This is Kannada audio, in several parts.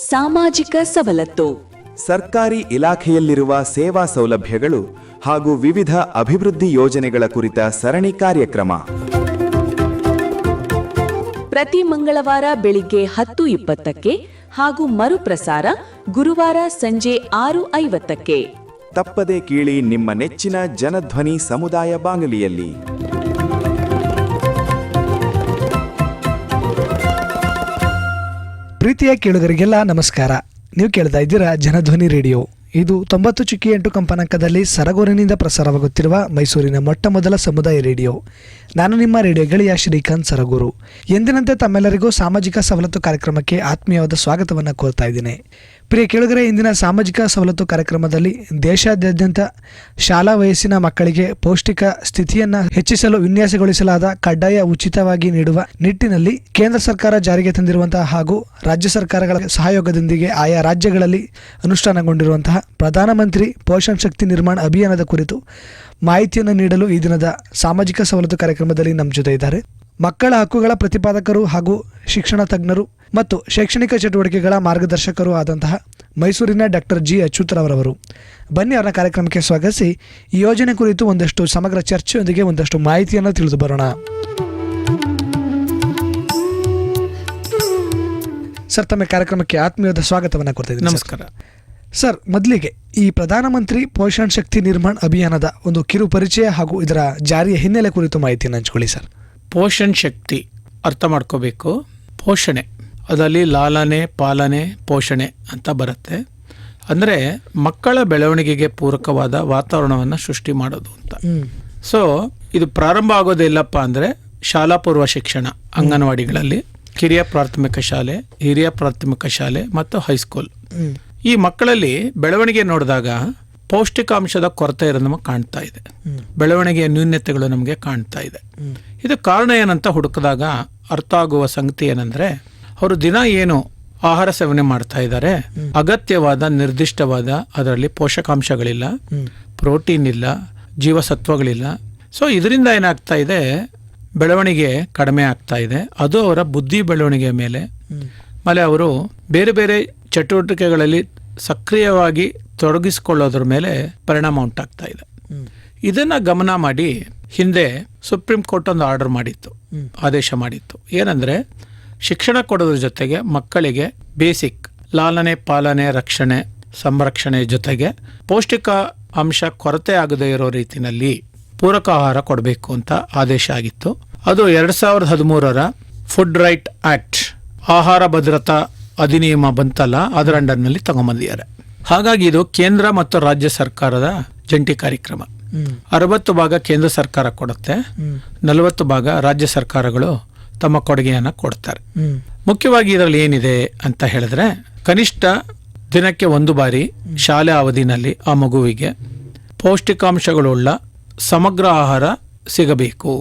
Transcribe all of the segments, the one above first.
ಸಾಮಾಜಿಕ ಸವಲತ್ತು. ಸರ್ಕಾರಿ ಇಲಾಖೆಯಲ್ಲಿರುವ ಸೇವಾ ಸೌಲಭ್ಯಗಳು ಹಾಗೂ ವಿವಿಧ ಅಭಿವೃದ್ಧಿ ಯೋಜನೆಗಳ ಕುರಿತ ಸರಣಿ ಕಾರ್ಯಕ್ರಮ. ಪ್ರತಿ ಮಂಗಳವಾರ ಬೆಳಿಗ್ಗೆ 10:20ಕ್ಕೆ ಹಾಗೂ ಮರುಪ್ರಸಾರ ಗುರುವಾರ ಸಂಜೆ 6:50ಕ್ಕೆ. ತಪ್ಪದೆ ಕೇಳಿ ನಿಮ್ಮ ನೆಚ್ಚಿನ ಜನಧ್ವನಿ ಸಮುದಾಯ ಬಾನುಲಿಯಲ್ಲಿ. ಪ್ರೀತಿಯ ಕೇಳುಗರಿಗೆಲ್ಲ ನಮಸ್ಕಾರ. ನೀವು ಕೇಳ್ತಾ ಇದ್ದೀರಾ ಜನಧ್ವನಿ ರೇಡಿಯೋ. ಇದು 90.8 ಕಂಪನಾಂಕದಲ್ಲಿ ಸರಗೂರಿನಿಂದ ಪ್ರಸಾರವಾಗುತ್ತಿರುವ ಮೈಸೂರಿನ ಮೊಟ್ಟ ಮೊದಲ ಸಮುದಾಯ ರೇಡಿಯೋ. ನಾನು ನಿಮ್ಮ ರೇಡಿಯೋ ಗೆಳೆಯ ಶ್ರೀಕಾಂತ್ ಸರಗೂರು. ಎಂದಿನಂತೆ ತಮ್ಮೆಲ್ಲರಿಗೂ ಸಾಮಾಜಿಕ ಸವಲತ್ತು ಕಾರ್ಯಕ್ರಮಕ್ಕೆ ಆತ್ಮೀಯವಾದ ಸ್ವಾಗತವನ್ನು ಕೋರ್ತಾ ಇದ್ದೀನಿ. ಪ್ರಿಯ ಕೇಳುಗರೆ, ಇಂದಿನ ಸಾಮಾಜಿಕ ಸವಲತ್ತು ಕಾರ್ಯಕ್ರಮದಲ್ಲಿ ದೇಶಾದ್ಯಂತ ಶಾಲಾ ವಯಸ್ಸಿನ ಮಕ್ಕಳಿಗೆ ಪೌಷ್ಟಿಕ ಸ್ಥಿತಿಯನ್ನು ಹೆಚ್ಚಿಸಲು ವಿನ್ಯಾಸಗೊಳಿಸಲಾದ ಕಡ್ಡಾಯ ಉಚಿತವಾಗಿ ನೀಡುವ ನಿಟ್ಟಿನಲ್ಲಿ ಕೇಂದ್ರ ಸರ್ಕಾರ ಜಾರಿಗೆ ತಂದಿರುವಂತಹ ಹಾಗೂ ರಾಜ್ಯ ಸರ್ಕಾರಗಳ ಸಹಯೋಗದೊಂದಿಗೆ ಆಯಾ ರಾಜ್ಯಗಳಲ್ಲಿ ಅನುಷ್ಠಾನಗೊಂಡಿರುವಂತಹ ಪ್ರಧಾನಮಂತ್ರಿ ಪೋಷಣ್ ಶಕ್ತಿ ನಿರ್ಮಾಣ ಅಭಿಯಾನದ ಕುರಿತು ಮಾಹಿತಿಯನ್ನು ನೀಡಲು ಈ ದಿನದ ಸಾಮಾಜಿಕ ಸವಲತ್ತು ಕಾರ್ಯಕ್ರಮದಲ್ಲಿ ನಮ್ಮ ಜೊತೆ ಇದ್ದಾರೆ ಮಕ್ಕಳ ಹಕ್ಕುಗಳ ಪ್ರತಿಪಾದಕರು ಹಾಗೂ ಶಿಕ್ಷಣ ತಜ್ಞರು ಮತ್ತು ಶೈಕ್ಷಣಿಕ ಚಟುವಟಿಕೆಗಳ ಮಾರ್ಗದರ್ಶಕರು ಆದಂತಹ ಮೈಸೂರಿನ ಡಾಕ್ಟರ್ ಜಿ ಅಚ್ಯುತರವರು. ಬನ್ನಿ ಅವರ ಕಾರ್ಯಕ್ರಮಕ್ಕೆ ಸ್ವಾಗತಿಸಿ ಈ ಯೋಜನೆ ಕುರಿತು ಒಂದಷ್ಟು ಸಮಗ್ರ ಚರ್ಚೆಯೊಂದಿಗೆ ಒಂದಷ್ಟು ಮಾಹಿತಿಯನ್ನು ತಿಳಿದು ಬರೋಣ. ಸರ್, ತಮ್ಮ ಕಾರ್ಯಕ್ರಮಕ್ಕೆ ಆತ್ಮೀಯವಾದ ಸ್ವಾಗತವನ್ನು ಕೊಡ್ತಾ ನಮಸ್ಕಾರ ಸರ್. ಮೊದಲಿಗೆ ಈ ಪ್ರಧಾನಮಂತ್ರಿ ಪೋಷಣ್ ಶಕ್ತಿ ನಿರ್ಮಾಣ ಅಭಿಯಾನದ ಒಂದು ಕಿರು ಪರಿಚಯ ಹಾಗೂ ಇದರ ಜಾರಿಯ ಹಿನ್ನೆಲೆ ಕುರಿತು ಮಾಹಿತಿಯನ್ನು ಹಂಚಿಕೊಳ್ಳಿ ಸರ್. ಪೋಷಣ್ ಶಕ್ತಿ ಅರ್ಥ ಮಾಡ್ಕೋಬೇಕು. ಪೋಷಣೆ ಅದರಲ್ಲಿ ಲಾಲನೆ, ಪಾಲನೆ, ಪೋಷಣೆ ಅಂತ ಬರುತ್ತೆ. ಅಂದರೆ ಮಕ್ಕಳ ಬೆಳವಣಿಗೆಗೆ ಪೂರಕವಾದ ವಾತಾವರಣವನ್ನು ಸೃಷ್ಟಿ ಮಾಡೋದು ಅಂತ. ಸೊ ಇದು ಪ್ರಾರಂಭ ಆಗೋದಿಲ್ಲಪ್ಪ ಅಂದರೆ ಶಾಲಾ ಪೂರ್ವ ಶಿಕ್ಷಣ, ಅಂಗನವಾಡಿಗಳಲ್ಲಿ, ಕಿರಿಯ ಪ್ರಾಥಮಿಕ ಶಾಲೆ, ಹಿರಿಯ ಪ್ರಾಥಮಿಕ ಶಾಲೆ ಮತ್ತು ಹೈಸ್ಕೂಲ್. ಈ ಮಕ್ಕಳಲ್ಲಿ ಬೆಳವಣಿಗೆ ನೋಡಿದಾಗ ಪೌಷ್ಟಿಕಾಂಶದ ಕೊರತೆ ಇರೋದು ನಮಗೆ ಕಾಣ್ತಾ ಇದೆ. ಬೆಳವಣಿಗೆಯ ನ್ಯೂನ್ಯತೆಗಳು ನಮಗೆ ಕಾಣ್ತಾ ಇದೆ. ಇದು ಕಾರಣ ಏನಂತ ಹುಡುಕಿದಾಗ ಅರ್ಥ ಆಗುವ ಸಂಗತಿ ಏನಂದ್ರೆ, ಅವರು ದಿನ ಏನು ಆಹಾರ ಸೇವನೆ ಮಾಡ್ತಾ ಇದ್ದಾರೆ, ಅಗತ್ಯವಾದ ನಿರ್ದಿಷ್ಟವಾದ ಅದರಲ್ಲಿ ಪೋಷಕಾಂಶಗಳಿಲ್ಲ, ಪ್ರೋಟೀನ್ ಇಲ್ಲ, ಜೀವಸತ್ವಗಳಿಲ್ಲ. ಸೊ ಇದರಿಂದ ಏನಾಗ್ತಾ ಇದೆ, ಬೆಳವಣಿಗೆ ಕಡಿಮೆ ಆಗ್ತಾ ಇದೆ. ಅದು ಅವರ ಬುದ್ಧಿ ಬೆಳವಣಿಗೆ ಮೇಲೆ, ಆಮೇಲೆ ಅವರು ಬೇರೆ ಬೇರೆ ಚಟುವಟಿಕೆಗಳಲ್ಲಿ ಸಕ್ರಿಯವಾಗಿ ತೊಡಗಿಸಿಕೊಳ್ಳೋದ್ರ ಮೇಲೆ ಪರಿಣಾಮ ಉಂಟಾಗ್ತಾ ಇದೆ. ಇದನ್ನ ಗಮನ ಮಾಡಿ ಹಿಂದೆ ಸುಪ್ರೀಂ ಕೋರ್ಟ್ ಒಂದು ಆರ್ಡರ್ ಮಾಡಿತ್ತು, ಆದೇಶ ಮಾಡಿತ್ತು. ಏನಂದ್ರೆ, ಶಿಕ್ಷಣ ಕೊಡೋದ್ರ ಜೊತೆಗೆ ಮಕ್ಕಳಿಗೆ ಬೇಸಿಕ್ ಲಾಲನೆ, ಪಾಲನೆ, ರಕ್ಷಣೆ, ಸಂರಕ್ಷಣೆ ಜೊತೆಗೆ ಪೌಷ್ಟಿಕ ಅಂಶ ಕೊರತೆ ಆಗದೇ ಇರೋ ರೀತಿಯಲ್ಲಿ ಪೂರಕ ಆಹಾರ ಕೊಡಬೇಕು ಅಂತ ಆದೇಶ ಆಗಿತ್ತು. ಅದು 2013 ಫುಡ್ ರೈಟ್ ಆಕ್ಟ್, ಆಹಾರ ಭದ್ರತಾ ಅಧಿನಿಯಮ ಬಂತಲ್ಲ, ಅದರ ಅಂಡರ್ನಲ್ಲಿ ತಗೊಂಬಂದಿದ್ದಾರೆ. ಹಾಗಾಗಿ ಇದು ಕೇಂದ್ರ ಮತ್ತು ರಾಜ್ಯ ಸರ್ಕಾರದ ಜಂಟಿ ಕಾರ್ಯಕ್ರಮ. 60 ಭಾಗ ಕೇಂದ್ರ ಸರ್ಕಾರ ಕೊಡುತ್ತೆ, 40 ಭಾಗ ರಾಜ್ಯ ಸರ್ಕಾರಗಳು ತಮ್ಮ ಕೊಡುಗೆಯನ್ನು ಕೊಡ್ತಾರೆ. ಮುಖ್ಯವಾಗಿ ಇದರಲ್ಲಿ ಏನಿದೆ ಅಂತ ಹೇಳಿದ್ರೆ, ಕನಿಷ್ಠ ದಿನಕ್ಕೆ 1 ಬಾರಿ ಶಾಲೆ ಅವಧಿನಲ್ಲಿ ಆ ಮಗುವಿಗೆ ಪೌಷ್ಟಿಕಾಂಶಗಳುಳ್ಳ ಸಮಗ್ರ ಆಹಾರ ಸಿಗಬೇಕು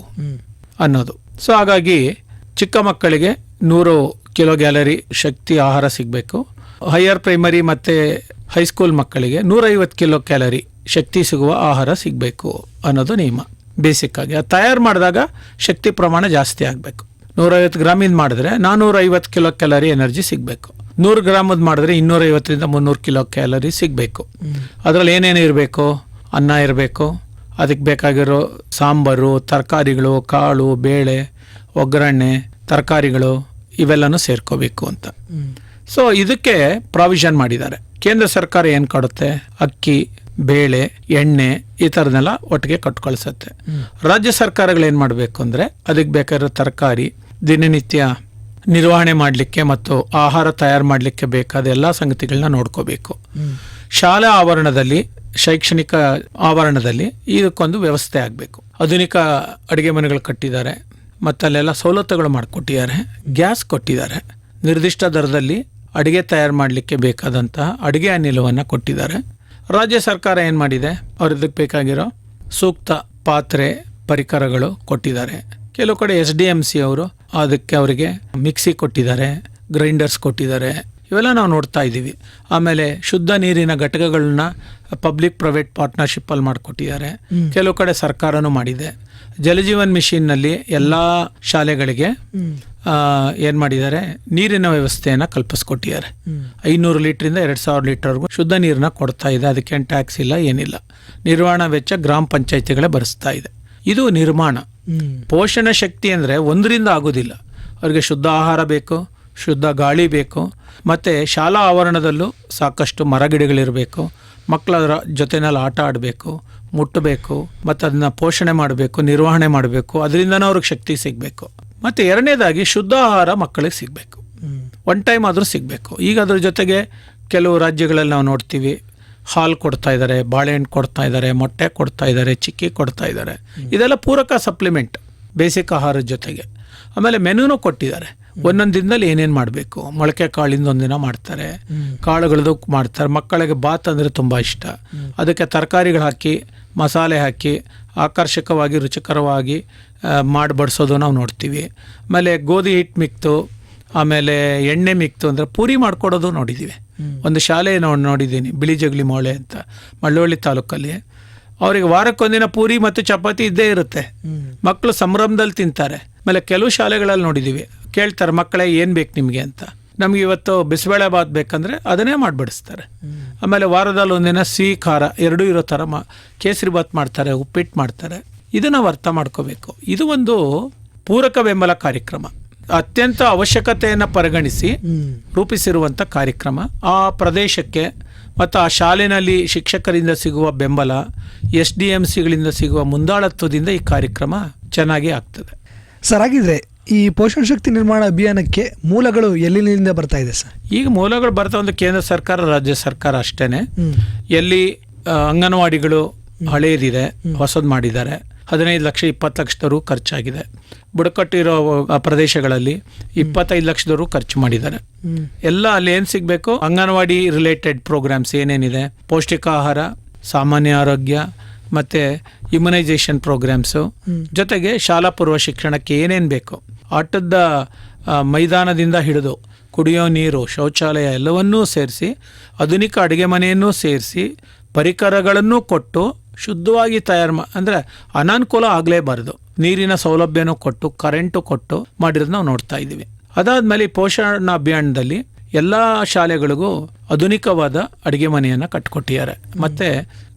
ಅನ್ನೋದು. ಸೊ ಹಾಗಾಗಿ ಚಿಕ್ಕ ಮಕ್ಕಳಿಗೆ 100 ಕಿಲೋ ಕ್ಯಾಲರಿ ಶಕ್ತಿ ಆಹಾರ ಸಿಗಬೇಕು. ಹೈಯರ್ ಪ್ರೈಮರಿ ಮತ್ತೆ ಹೈಸ್ಕೂಲ್ ಮಕ್ಕಳಿಗೆ 150 ಕಿಲೋ ಕ್ಯಾಲರಿ ಶಕ್ತಿ ಸಿಗುವ ಆಹಾರ ಸಿಗಬೇಕು ಅನ್ನೋದು ನಿಯಮ. ಬೇಸಿಕ್ ಆಗಿ ಅದು ತಯಾರು ಮಾಡಿದಾಗ ಶಕ್ತಿ ಪ್ರಮಾಣ ಜಾಸ್ತಿ ಆಗಬೇಕು. 150 ಗ್ರಾಮಿಂದ ಮಾಡಿದ್ರೆ 450 ಕಿಲೋ ಕ್ಯಾಲರಿ ಎನರ್ಜಿ ಸಿಗಬೇಕು. 100 ಗ್ರಾಮದ್ ಮಾಡಿದ್ರೆ 250ರಿಂದ 300 ಕಿಲೋ ಕ್ಯಾಲರಿ ಸಿಗಬೇಕು. ಅದರಲ್ಲಿ ಏನೇನು ಇರಬೇಕು? ಅನ್ನ ಇರಬೇಕು, ಅದಕ್ಕೆ ಬೇಕಾಗಿರೋ ಸಾಂಬಾರು, ತರಕಾರಿಗಳು, ಕಾಳು, ಬೇಳೆ, ಒಗ್ಗರಣೆ, ತರಕಾರಿಗಳು ಇವೆಲ್ಲನೂ ಸೇರ್ಕೋಬೇಕು ಅಂತ. ಸೊ ಇದಕ್ಕೆ ಪ್ರಾವಿಷನ್ ಮಾಡಿದ್ದಾರೆ. ಕೇಂದ್ರ ಸರ್ಕಾರ ಏನು ಕೊಡುತ್ತೆ? ಅಕ್ಕಿ, ಬೇಳೆ, ಎಣ್ಣೆ ಈ ಥರದನ್ನೆಲ್ಲ ಒಟ್ಟಿಗೆ ಕಟ್ಕೊಳ್ಸತ್ತೆ. ರಾಜ್ಯ ಸರ್ಕಾರಗಳು ಏನು ಮಾಡಬೇಕು ಅಂದರೆ, ಅದಕ್ಕೆ ಬೇಕಾಗಿರೋ ತರಕಾರಿ, ದಿನನಿತ್ಯ ನಿರ್ವಹಣೆ ಮಾಡಲಿಕ್ಕೆ ಮತ್ತು ಆಹಾರ ತಯಾರು ಮಾಡಲಿಕ್ಕೆ ಬೇಕಾದ ಎಲ್ಲ ಸಂಗತಿಗಳನ್ನ ನೋಡ್ಕೋಬೇಕು. ಶಾಲಾ ಆವರಣದಲ್ಲಿ, ಶೈಕ್ಷಣಿಕ ಆವರಣದಲ್ಲಿ ಇದಕ್ಕೊಂದು ವ್ಯವಸ್ಥೆ ಆಗಬೇಕು. ಆಧುನಿಕ ಅಡುಗೆ ಮನೆಗಳು ಕಟ್ಟಿದ್ದಾರೆ, ಮತ್ತಲ್ಲೆಲ್ಲ ಸವಲತ್ತುಗಳು ಮಾಡಿಕೊಟ್ಟಿದ್ದಾರೆ, ಗ್ಯಾಸ್ ಕೊಟ್ಟಿದ್ದಾರೆ, ನಿರ್ದಿಷ್ಟ ದರದಲ್ಲಿ ಅಡುಗೆ ತಯಾರು ಮಾಡಲಿಕ್ಕೆ ಬೇಕಾದಂತಹ ಅಡುಗೆ ಅನಿಲವನ್ನು ಕೊಟ್ಟಿದ್ದಾರೆ. ರಾಜ್ಯ ಸರ್ಕಾರ ಏನು ಮಾಡಿದೆ, ಅವ್ರದಕ್ಕೆ ಬೇಕಾಗಿರೋ ಸೂಕ್ತ ಪಾತ್ರೆ, ಪರಿಕರಗಳು ಕೊಟ್ಟಿದ್ದಾರೆ. ಕೆಲವು ಕಡೆ SDMC ಅವರು ಅದಕ್ಕೆ ಅವರಿಗೆ ಮಿಕ್ಸಿ ಕೊಟ್ಟಿದ್ದಾರೆ, ಗ್ರೈಂಡರ್ಸ್ ಕೊಟ್ಟಿದ್ದಾರೆ. ಇವೆಲ್ಲ ನಾವು ನೋಡ್ತಾ ಇದ್ದೀವಿ. ಆಮೇಲೆ ಶುದ್ಧ ನೀರಿನ ಘಟಕಗಳನ್ನ ಪಬ್ಲಿಕ್ ಪ್ರೈವೇಟ್ ಪಾರ್ಟ್ನರ್ಶಿಪ್ ಅಲ್ಲಿ ಮಾಡಿಕೊಟ್ಟಿದ್ದಾರೆ. ಕೆಲವು ಕಡೆ ಸರ್ಕಾರನೂ ಮಾಡಿದೆ. ಜಲಜೀವನ್ ಮಿಷನ್ನಲ್ಲಿ ಎಲ್ಲ ಶಾಲೆಗಳಿಗೆ ಏನು ಮಾಡಿದ್ದಾರೆ, ನೀರಿನ ವ್ಯವಸ್ಥೆಯನ್ನು ಕಲ್ಪಿಸ್ಕೊಟ್ಟಿದ್ದಾರೆ. 500 ಲೀಟ್ರಿಂದ 2000 ಲೀಟರ್ವರೆಗೂ ಶುದ್ಧ ನೀರನ್ನ ಕೊಡ್ತಾ ಇದೆ. ಅದಕ್ಕೇನು ಟ್ಯಾಕ್ಸ್ ಇಲ್ಲ, ಏನಿಲ್ಲ. ನಿರ್ವಹಣಾ ವೆಚ್ಚ ಗ್ರಾಮ ಪಂಚಾಯಿತಿಗಳೇ ಭರಿಸ್ತಾ ಇದೆ. ಇದು ನಿರ್ಮಾಣ. ಪೋಷಣ ಶಕ್ತಿ ಅಂದರೆ ಒಂದರಿಂದ ಆಗೋದಿಲ್ಲ. ಅವರಿಗೆ ಶುದ್ಧ ಆಹಾರ ಬೇಕು, ಶುದ್ಧ ಗಾಳಿ ಬೇಕು, ಮತ್ತು ಶಾಲಾ ಆವರಣದಲ್ಲೂ ಸಾಕಷ್ಟು ಮರಗಿಡಗಳಿರಬೇಕು, ಮಕ್ಕಳ ಜೊತೆನಲ್ಲಿ ಆಟ ಆಡಬೇಕು, ಮುಟ್ಟಬೇಕು, ಮತ್ತು ಅದನ್ನ ಪೋಷಣೆ ಮಾಡಬೇಕು, ನಿರ್ವಹಣೆ ಮಾಡಬೇಕು. ಅದರಿಂದನೂ ಅವ್ರಿಗೆ ಶಕ್ತಿ ಸಿಗಬೇಕು. ಮತ್ತು ಎರಡನೇದಾಗಿ ಶುದ್ಧ ಆಹಾರ ಮಕ್ಕಳಿಗೆ ಸಿಗಬೇಕು. ಒನ್ ಟೈಮ್ ಆದರೂ ಸಿಗಬೇಕು. ಈಗ ಅದ್ರ ಜೊತೆಗೆ ಕೆಲವು ರಾಜ್ಯಗಳಲ್ಲಿ ನಾವು ನೋಡ್ತೀವಿ, ಹಾಲು ಕೊಡ್ತಾ ಇದ್ದಾರೆ, ಬಾಳೆಹಣ್ಣು ಕೊಡ್ತಾ ಇದ್ದಾರೆ, ಮೊಟ್ಟೆ ಕೊಡ್ತಾ ಇದ್ದಾರೆ, ಚಿಕ್ಕಿ ಕೊಡ್ತಾ ಇದ್ದಾರೆ. ಇದೆಲ್ಲ ಪೂರಕ ಸಪ್ಲಿಮೆಂಟ್ ಬೇಸಿಕ್ ಆಹಾರದ ಜೊತೆಗೆ. ಆಮೇಲೆ ಮೆನುನೂ ಕೊಟ್ಟಿದ್ದಾರೆ. ಒಂದೊಂದು ದಿನದಲ್ಲಿ ಏನೇನು ಮಾಡಬೇಕು. ಮೊಳಕೆ ಕಾಳಿಂದ ಒಂದಿನ ಮಾಡ್ತಾರೆ, ಕಾಳುಗಳದ್ದು ಮಾಡ್ತಾರೆ. ಮಕ್ಕಳಿಗೆ ಬಾತ್ ಅಂದರೆ ತುಂಬ ಇಷ್ಟ. ಅದಕ್ಕೆ ತರಕಾರಿಗಳು ಹಾಕಿ, ಮಸಾಲೆ ಹಾಕಿ, ಆಕರ್ಷಕವಾಗಿ ರುಚಿಕರವಾಗಿ ಮಾಡಿ ಬಡಿಸೋದು ನಾವು ನೋಡ್ತೀವಿ. ಆಮೇಲೆ ಗೋಧಿ ಹಿಟ್ಟು ಮಿಕ್ತು, ಆಮೇಲೆ ಎಣ್ಣೆ ಮಿಕ್ತು ಅಂದರೆ ಪೂರಿ ಮಾಡಿಕೊಡೋದು ನೋಡಿದ್ದೀವಿ. ಒಂದು ಶಾಲೆ ನೋಡಿದ್ದೀನಿ, ಬಿಳಿಜಗಲಿ ಮೋಳೆ ಅಂತ, ಮಳ್ಳವಳ್ಳಿ ತಾಲೂಕಲ್ಲಿ. ಅವರಿಗೆ ವಾರಕ್ಕೊಂದಿನ ಪೂರಿ ಮತ್ತು ಚಪಾತಿ ಇದ್ದೇ ಇರುತ್ತೆ. ಮಕ್ಕಳು ಸಂಭ್ರಮದಲ್ಲಿ ತಿಂತಾರೆ. ಆಮೇಲೆ ಕೆಲವು ಶಾಲೆಗಳಲ್ಲಿ ನೋಡಿದ್ದೀವಿ, ಕೇಳ್ತಾರೆ ಮಕ್ಕಳೇ ಏನು ಬೇಕು ನಿಮಗೆ ಅಂತ. ನಮ್ಗೆ ಇವತ್ತು ಬಿಸಿಬೇಳೆ ಬಾತ್ ಬೇಕಂದ್ರೆ ಅದನ್ನೇ ಮಾಡಿಬಿಡಿಸ್ತಾರೆ. ಆಮೇಲೆ ವಾರದಲ್ಲಿ ಒಂದಿನ ಸಿಹಿ ಖಾರ ಎರಡೂ ಇರೋ ಥರ ಕೇಸರಿ ಬಾತ್ ಮಾಡ್ತಾರೆ, ಉಪ್ಪಿಟ್ಟು ಮಾಡ್ತಾರೆ. ಇದು ನಾವು ಅರ್ಥ ಮಾಡ್ಕೋಬೇಕು. ಇದು ಒಂದು ಪೂರಕ ಬೆಂಬಲ ಕಾರ್ಯಕ್ರಮ, ಅತ್ಯಂತ ಅವಶ್ಯಕತೆಯನ್ನು ಪರಿಗಣಿಸಿ ರೂಪಿಸಿರುವಂಥ ಕಾರ್ಯಕ್ರಮ. ಆ ಪ್ರದೇಶಕ್ಕೆ ಮತ್ತು ಆ ಶಾಲೆಯಲ್ಲಿ ಶಿಕ್ಷಕರಿಂದ ಸಿಗುವ ಬೆಂಬಲ, SDMCಗಳಿಂದ ಸಿಗುವ ಮುಂದಾಳತ್ವದಿಂದ ಈ ಕಾರ್ಯಕ್ರಮ ಚೆನ್ನಾಗಿ ಆಗ್ತದೆ. ಸರ್, ಹಾಗಿದ್ರೆ ಈ ಪೋಷಣ ಶಕ್ತಿ ನಿರ್ಮಾಣ ಅಭಿಯಾನಕ್ಕೆ ಮೂಲಗಳು ಎಲ್ಲಿಂದ ಬರ್ತಾ ಇದೆ ಸರ್? ಈಗ ಮೂಲಗಳು ಬರ್ತಾ ಒಂದು ಕೇಂದ್ರ ಸರ್ಕಾರ, ರಾಜ್ಯ ಸರ್ಕಾರ ಅಷ್ಟೇನೆ. ಎಲ್ಲಿ ಅಂಗನವಾಡಿಗಳು ಹಳೇದಿದೆ, ಹೊಸದು ಮಾಡಿದ್ದಾರೆ. 15 ಲಕ್ಷ 20 ಲಕ್ಷದವರು ಖರ್ಚಾಗಿದೆ. ಬುಡಕಟ್ಟು ಇರೋ ಪ್ರದೇಶಗಳಲ್ಲಿ 25 ಲಕ್ಷದವರು ಖರ್ಚು ಮಾಡಿದ್ದಾರೆ. ಎಲ್ಲ ಅಲ್ಲಿ ಏನು ಸಿಗಬೇಕು, ಅಂಗನವಾಡಿ ರಿಲೇಟೆಡ್ ಪ್ರೋಗ್ರಾಮ್ಸ್ ಏನೇನಿದೆ, ಪೌಷ್ಟಿಕ ಆಹಾರ, ಸಾಮಾನ್ಯ ಆರೋಗ್ಯ ಮತ್ತು ಇಮ್ಯುನೈಸೇಷನ್ ಪ್ರೋಗ್ರಾಮ್ಸು, ಜೊತೆಗೆ ಶಾಲಾ ಪೂರ್ವ ಶಿಕ್ಷಣಕ್ಕೆ ಏನೇನು ಬೇಕು, ಆಟದ ಮೈದಾನದಿಂದ ಹಿಡಿದು ಕುಡಿಯೋ ನೀರು, ಶೌಚಾಲಯ ಎಲ್ಲವನ್ನೂ ಸೇರಿಸಿ, ಆಧುನಿಕ ಅಡುಗೆ ಮನೆಯನ್ನೂ ಸೇರಿಸಿ, ಪರಿಕರಗಳನ್ನು ಕೊಟ್ಟು ಶುದ್ಧವಾಗಿ ತಯಾರು ಅಂದರೆ ಅನಾನುಕೂಲ ಆಗಲೇಬಾರ್ದು. ನೀರಿನ ಸೌಲಭ್ಯನೂ ಕೊಟ್ಟು, ಕರೆಂಟು ಕೊಟ್ಟು ಮಾಡಿರೋದು ನಾವು ನೋಡ್ತಾ ಇದ್ದೀವಿ. ಅದಾದಮೇಲೆ ಪೋಷಣ ಅಭಿಯಾನದಲ್ಲಿ ಎಲ್ಲ ಶಾಲೆಗಳಿಗೂ ಆಧುನಿಕವಾದ ಅಡುಗೆ ಮನೆಯನ್ನು ಕಟ್ಕೊಟ್ಟಿದ್ದಾರೆ. ಮತ್ತು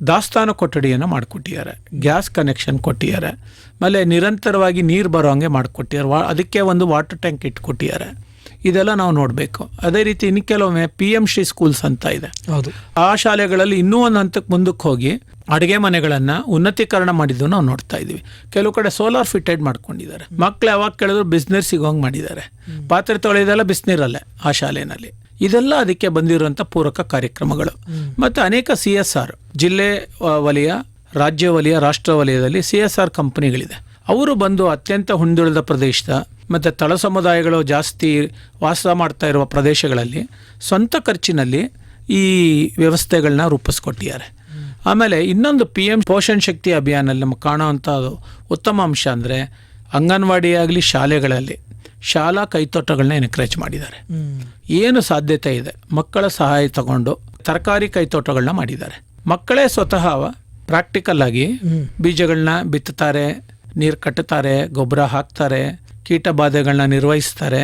ದಾಸ್ತಾನು ಕೊಠಡಿಯನ್ನು ಮಾಡಿಕೊಟ್ಟಿದ್ದಾರೆ, ಗ್ಯಾಸ್ ಕನೆಕ್ಷನ್ ಕೊಟ್ಟಿದ್ದಾರೆ. ಆಮೇಲೆ ನಿರಂತರವಾಗಿ ನೀರು ಬರೋ ಹಂಗೆ ಮಾಡಿಕೊಟ್ಟಿದ್ದಾರೆ. ಅದಕ್ಕೆ ಒಂದು ವಾಟರ್ ಟ್ಯಾಂಕ್ ಇಟ್ಕೊಟ್ಟಿದ್ದಾರೆ. ಇದೆಲ್ಲ ನಾವು ನೋಡಬೇಕು. ಅದೇ ರೀತಿ ಇನ್ನು ಕೆಲವೊಮ್ಮೆ PMC ಸ್ಕೂಲ್ಸ್ ಅಂತ ಇದೆ. ಹೌದು, ಆ ಶಾಲೆಗಳಲ್ಲಿ ಇನ್ನೂ ಒಂದು ಹಂತಕ್ಕೆ ಮುಂದಕ್ಕೆ ಹೋಗಿ ಅಡುಗೆ ಮನೆಗಳನ್ನು ಉನ್ನತೀಕರಣ ಮಾಡಿದ್ದು ನಾವು ನೋಡ್ತಾ ಇದ್ದೀವಿ. ಕೆಲವು ಕಡೆ ಸೋಲಾರ್ ಫಿಟೆಡ್ ಮಾಡ್ಕೊಂಡಿದ್ದಾರೆ. ಮಕ್ಳು ಯಾವಾಗ ಕೇಳಿದ್ರು ಬಿಸ್ನೀರು ಸಿಗೋಂಗೆ ಮಾಡಿದ್ದಾರೆ. ಪಾತ್ರೆ ತೊಳೆಯೋದೆಲ್ಲ ಬಿಸಿನೀರಲ್ಲೇ ಆ ಶಾಲೆಯಲ್ಲಿ. ಇದೆಲ್ಲ ಅದಕ್ಕೆ ಬಂದಿರುವಂಥ ಪೂರಕ ಕಾರ್ಯಕ್ರಮಗಳು. ಮತ್ತು ಅನೇಕ CSR, ಜಿಲ್ಲೆ ವಲಯ, ರಾಜ್ಯ ವಲಯ, ರಾಷ್ಟ್ರ ವಲಯದಲ್ಲಿ CSR ಕಂಪನಿಗಳಿದೆ. ಅವರು ಬಂದು ಅತ್ಯಂತ ಹಿಂದುಳಿದ ಪ್ರದೇಶದ ಮತ್ತು ತಳ ಸಮುದಾಯಗಳು ಜಾಸ್ತಿ ವಾಸ ಮಾಡ್ತಾ ಇರುವ ಪ್ರದೇಶಗಳಲ್ಲಿ ಸ್ವಂತ ಖರ್ಚಿನಲ್ಲಿ ಈ ವ್ಯವಸ್ಥೆಗಳನ್ನ ರೂಪಿಸ್ಕೊಟ್ಟಿದ್ದಾರೆ. ಆಮೇಲೆ ಇನ್ನೊಂದು PM ಪೋಷಣ ಶಕ್ತಿ ಅಭಿಯಾನಲ್ಲಿ ನಮಗೆ ಕಾಣುವಂಥ ಉತ್ತಮ ಅಂಶ ಅಂದರೆ ಅಂಗನವಾಡಿ ಆಗಲಿ ಶಾಲೆಗಳಲ್ಲಿ ಶಾಲಾ ಕೈತೋಟಗಳನ್ನ ಎನ್ಕರೇಜ್ ಮಾಡಿದ್ದಾರೆ. ಏನು ಸಾಧ್ಯತೆ ಇದೆ, ಮಕ್ಕಳ ಸಹಾಯ ತಗೊಂಡು ತರಕಾರಿ ಕೈತೋಟಗಳನ್ನ ಮಾಡಿದ್ದಾರೆ. ಮಕ್ಕಳೇ ಸ್ವತಃ ಪ್ರಾಕ್ಟಿಕಲ್ ಆಗಿ ಬೀಜಗಳನ್ನ ಬಿತ್ತುತ್ತಾರೆ, ನೀರು ಕಟ್ಟುತ್ತಾರೆ, ಗೊಬ್ಬರ ಹಾಕ್ತಾರೆ, ಕೀಟ ಬಾಧೆಗಳನ್ನ ನಿರ್ವಹಿಸ್ತಾರೆ,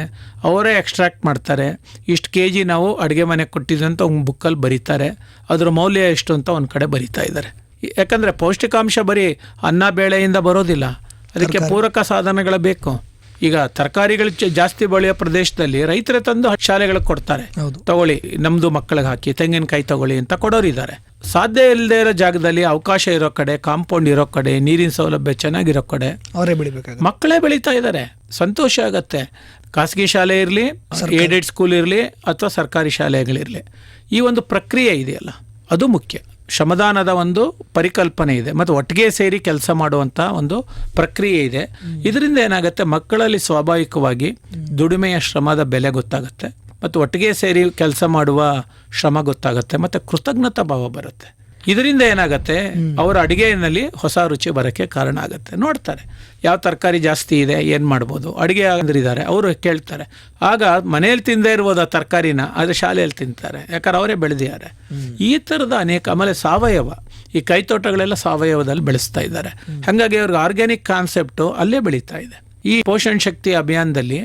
ಅವರೇ ಎಕ್ಸ್ಟ್ರಾಕ್ಟ್ ಮಾಡ್ತಾರೆ. ಇಷ್ಟು kg ನಾವು ಅಡುಗೆ ಮನೆಗೆ ಕೊಟ್ಟಿದ್ವಿ ಅಂತ ಒಂದು ಬುಕ್ಕಲ್ಲಿ ಬರೀತಾರೆ. ಅದರ ಮೌಲ್ಯ ಎಷ್ಟು ಅಂತ ಒಂದು ಕಡೆ ಬರೀತಾ ಇದ್ದಾರೆ. ಯಾಕಂದರೆ ಪೌಷ್ಟಿಕಾಂಶ ಬರೀ ಅನ್ನ ಬೇಳೆಯಿಂದ ಬರೋದಿಲ್ಲ, ಅದಕ್ಕೆ ಪೂರಕ ಸಾಧನಗಳು ಬೇಕು. ಈಗ ತರಕಾರಿಗಳು ಜಾಸ್ತಿ ಬೆಳೆಯೋ ಪ್ರದೇಶದಲ್ಲಿ ರೈತರೇ ತಂದು ಶಾಲೆಗಳಿಗೆ ಕೊಡ್ತಾರೆ, ತಗೊಳ್ಳಿ ನಮ್ಮದು ಮಕ್ಕಳಿಗೆ ಹಾಕಿ, ತೆಂಗಿನಕಾಯಿ ತಗೊಳ್ಳಿ ಅಂತ ಕೊಡೋರಿದ್ದಾರೆ. ಸಾಧ್ಯ ಇಲ್ಲದೆ ಇರೋ ಜಾಗದಲ್ಲಿ, ಅವಕಾಶ ಇರೋ ಕಡೆ, ಕಾಂಪೌಂಡ್ ಇರೋ ಕಡೆ, ನೀರಿನ ಸೌಲಭ್ಯ ಚೆನ್ನಾಗಿರೋ ಕಡೆ ಅವರೇ ಬೆಳಿಬೇಕಾಗ ಮಕ್ಕಳೇ ಬೆಳೀತಾ ಇದ್ದಾರೆ. ಸಂತೋಷ ಆಗತ್ತೆ. ಖಾಸಗಿ ಶಾಲೆ ಇರಲಿ, ಏಡೆಡ್ ಸ್ಕೂಲ್ ಇರಲಿ, ಅಥವಾ ಸರ್ಕಾರಿ ಶಾಲೆಗಳಿರಲಿ, ಈ ಒಂದು ಪ್ರಕ್ರಿಯೆ ಇದೆಯಲ್ಲ ಅದು ಮುಖ್ಯ. ಶ್ರಮದಾನದ ಒಂದು ಪರಿಕಲ್ಪನೆ ಇದೆ ಮತ್ತು ಒಟ್ಟಿಗೆ ಸೇರಿ ಕೆಲಸ ಮಾಡುವಂಥ ಒಂದು ಪ್ರಕ್ರಿಯೆ ಇದೆ. ಇದರಿಂದ ಏನಾಗುತ್ತೆ, ಮಕ್ಕಳಲ್ಲಿ ಸ್ವಾಭಾವಿಕವಾಗಿ ದುಡಿಮೆಯ ಶ್ರಮದ ಬೆಲೆ ಗೊತ್ತಾಗುತ್ತೆ ಮತ್ತು ಒಟ್ಟಿಗೆ ಸೇರಿ ಕೆಲಸ ಮಾಡುವ ಶ್ರಮ ಗೊತ್ತಾಗುತ್ತೆ ಮತ್ತು ಕೃತಜ್ಞತಾ ಭಾವ ಬರುತ್ತೆ. ಇದರಿಂದ ಏನಾಗುತ್ತೆ, ಅವರ ಅಡುಗೆಯಲ್ಲಿ ಹೊಸ ರುಚಿ ಬರೋಕ್ಕೆ ಕಾರಣ ಆಗುತ್ತೆ. ನೋಡ್ತಾರೆ ಯಾವ ತರಕಾರಿ ಜಾಸ್ತಿ ಇದೆ, ಏನು ಮಾಡ್ಬೋದು, ಅಡುಗೆ ಅಂದ್ರಿದ್ದಾರೆ ಅವರು ಕೇಳ್ತಾರೆ. ಆಗ ಮನೆಯಲ್ಲಿ ತಿಂದೇ ಇರ್ಬೋದು ಆ ತರಕಾರಿನ, ಆದರೆ ಶಾಲೆಯಲ್ಲಿ ತಿಂತಾರೆ, ಯಾಕಂದ್ರೆ ಅವರೇ ಬೆಳೆದಿದ್ದಾರೆ. ಈ ಥರದ ಅನೇಕ, ಆಮೇಲೆ ಸಾವಯವ, ಈ ಕೈತೋಟಗಳೆಲ್ಲ ಸಾವಯವದಲ್ಲಿ ಬೆಳೆಸ್ತಾ ಇದ್ದಾರೆ. ಹಾಗಾಗಿ ಅವ್ರಿಗೆ ಆರ್ಗ್ಯಾನಿಕ್ ಕಾನ್ಸೆಪ್ಟು ಅಲ್ಲೇ ಬೆಳೀತಾ ಇದೆ. ಈ ಪೋಷಣ್ ಶಕ್ತಿ ಅಭಿಯಾನದಲ್ಲಿ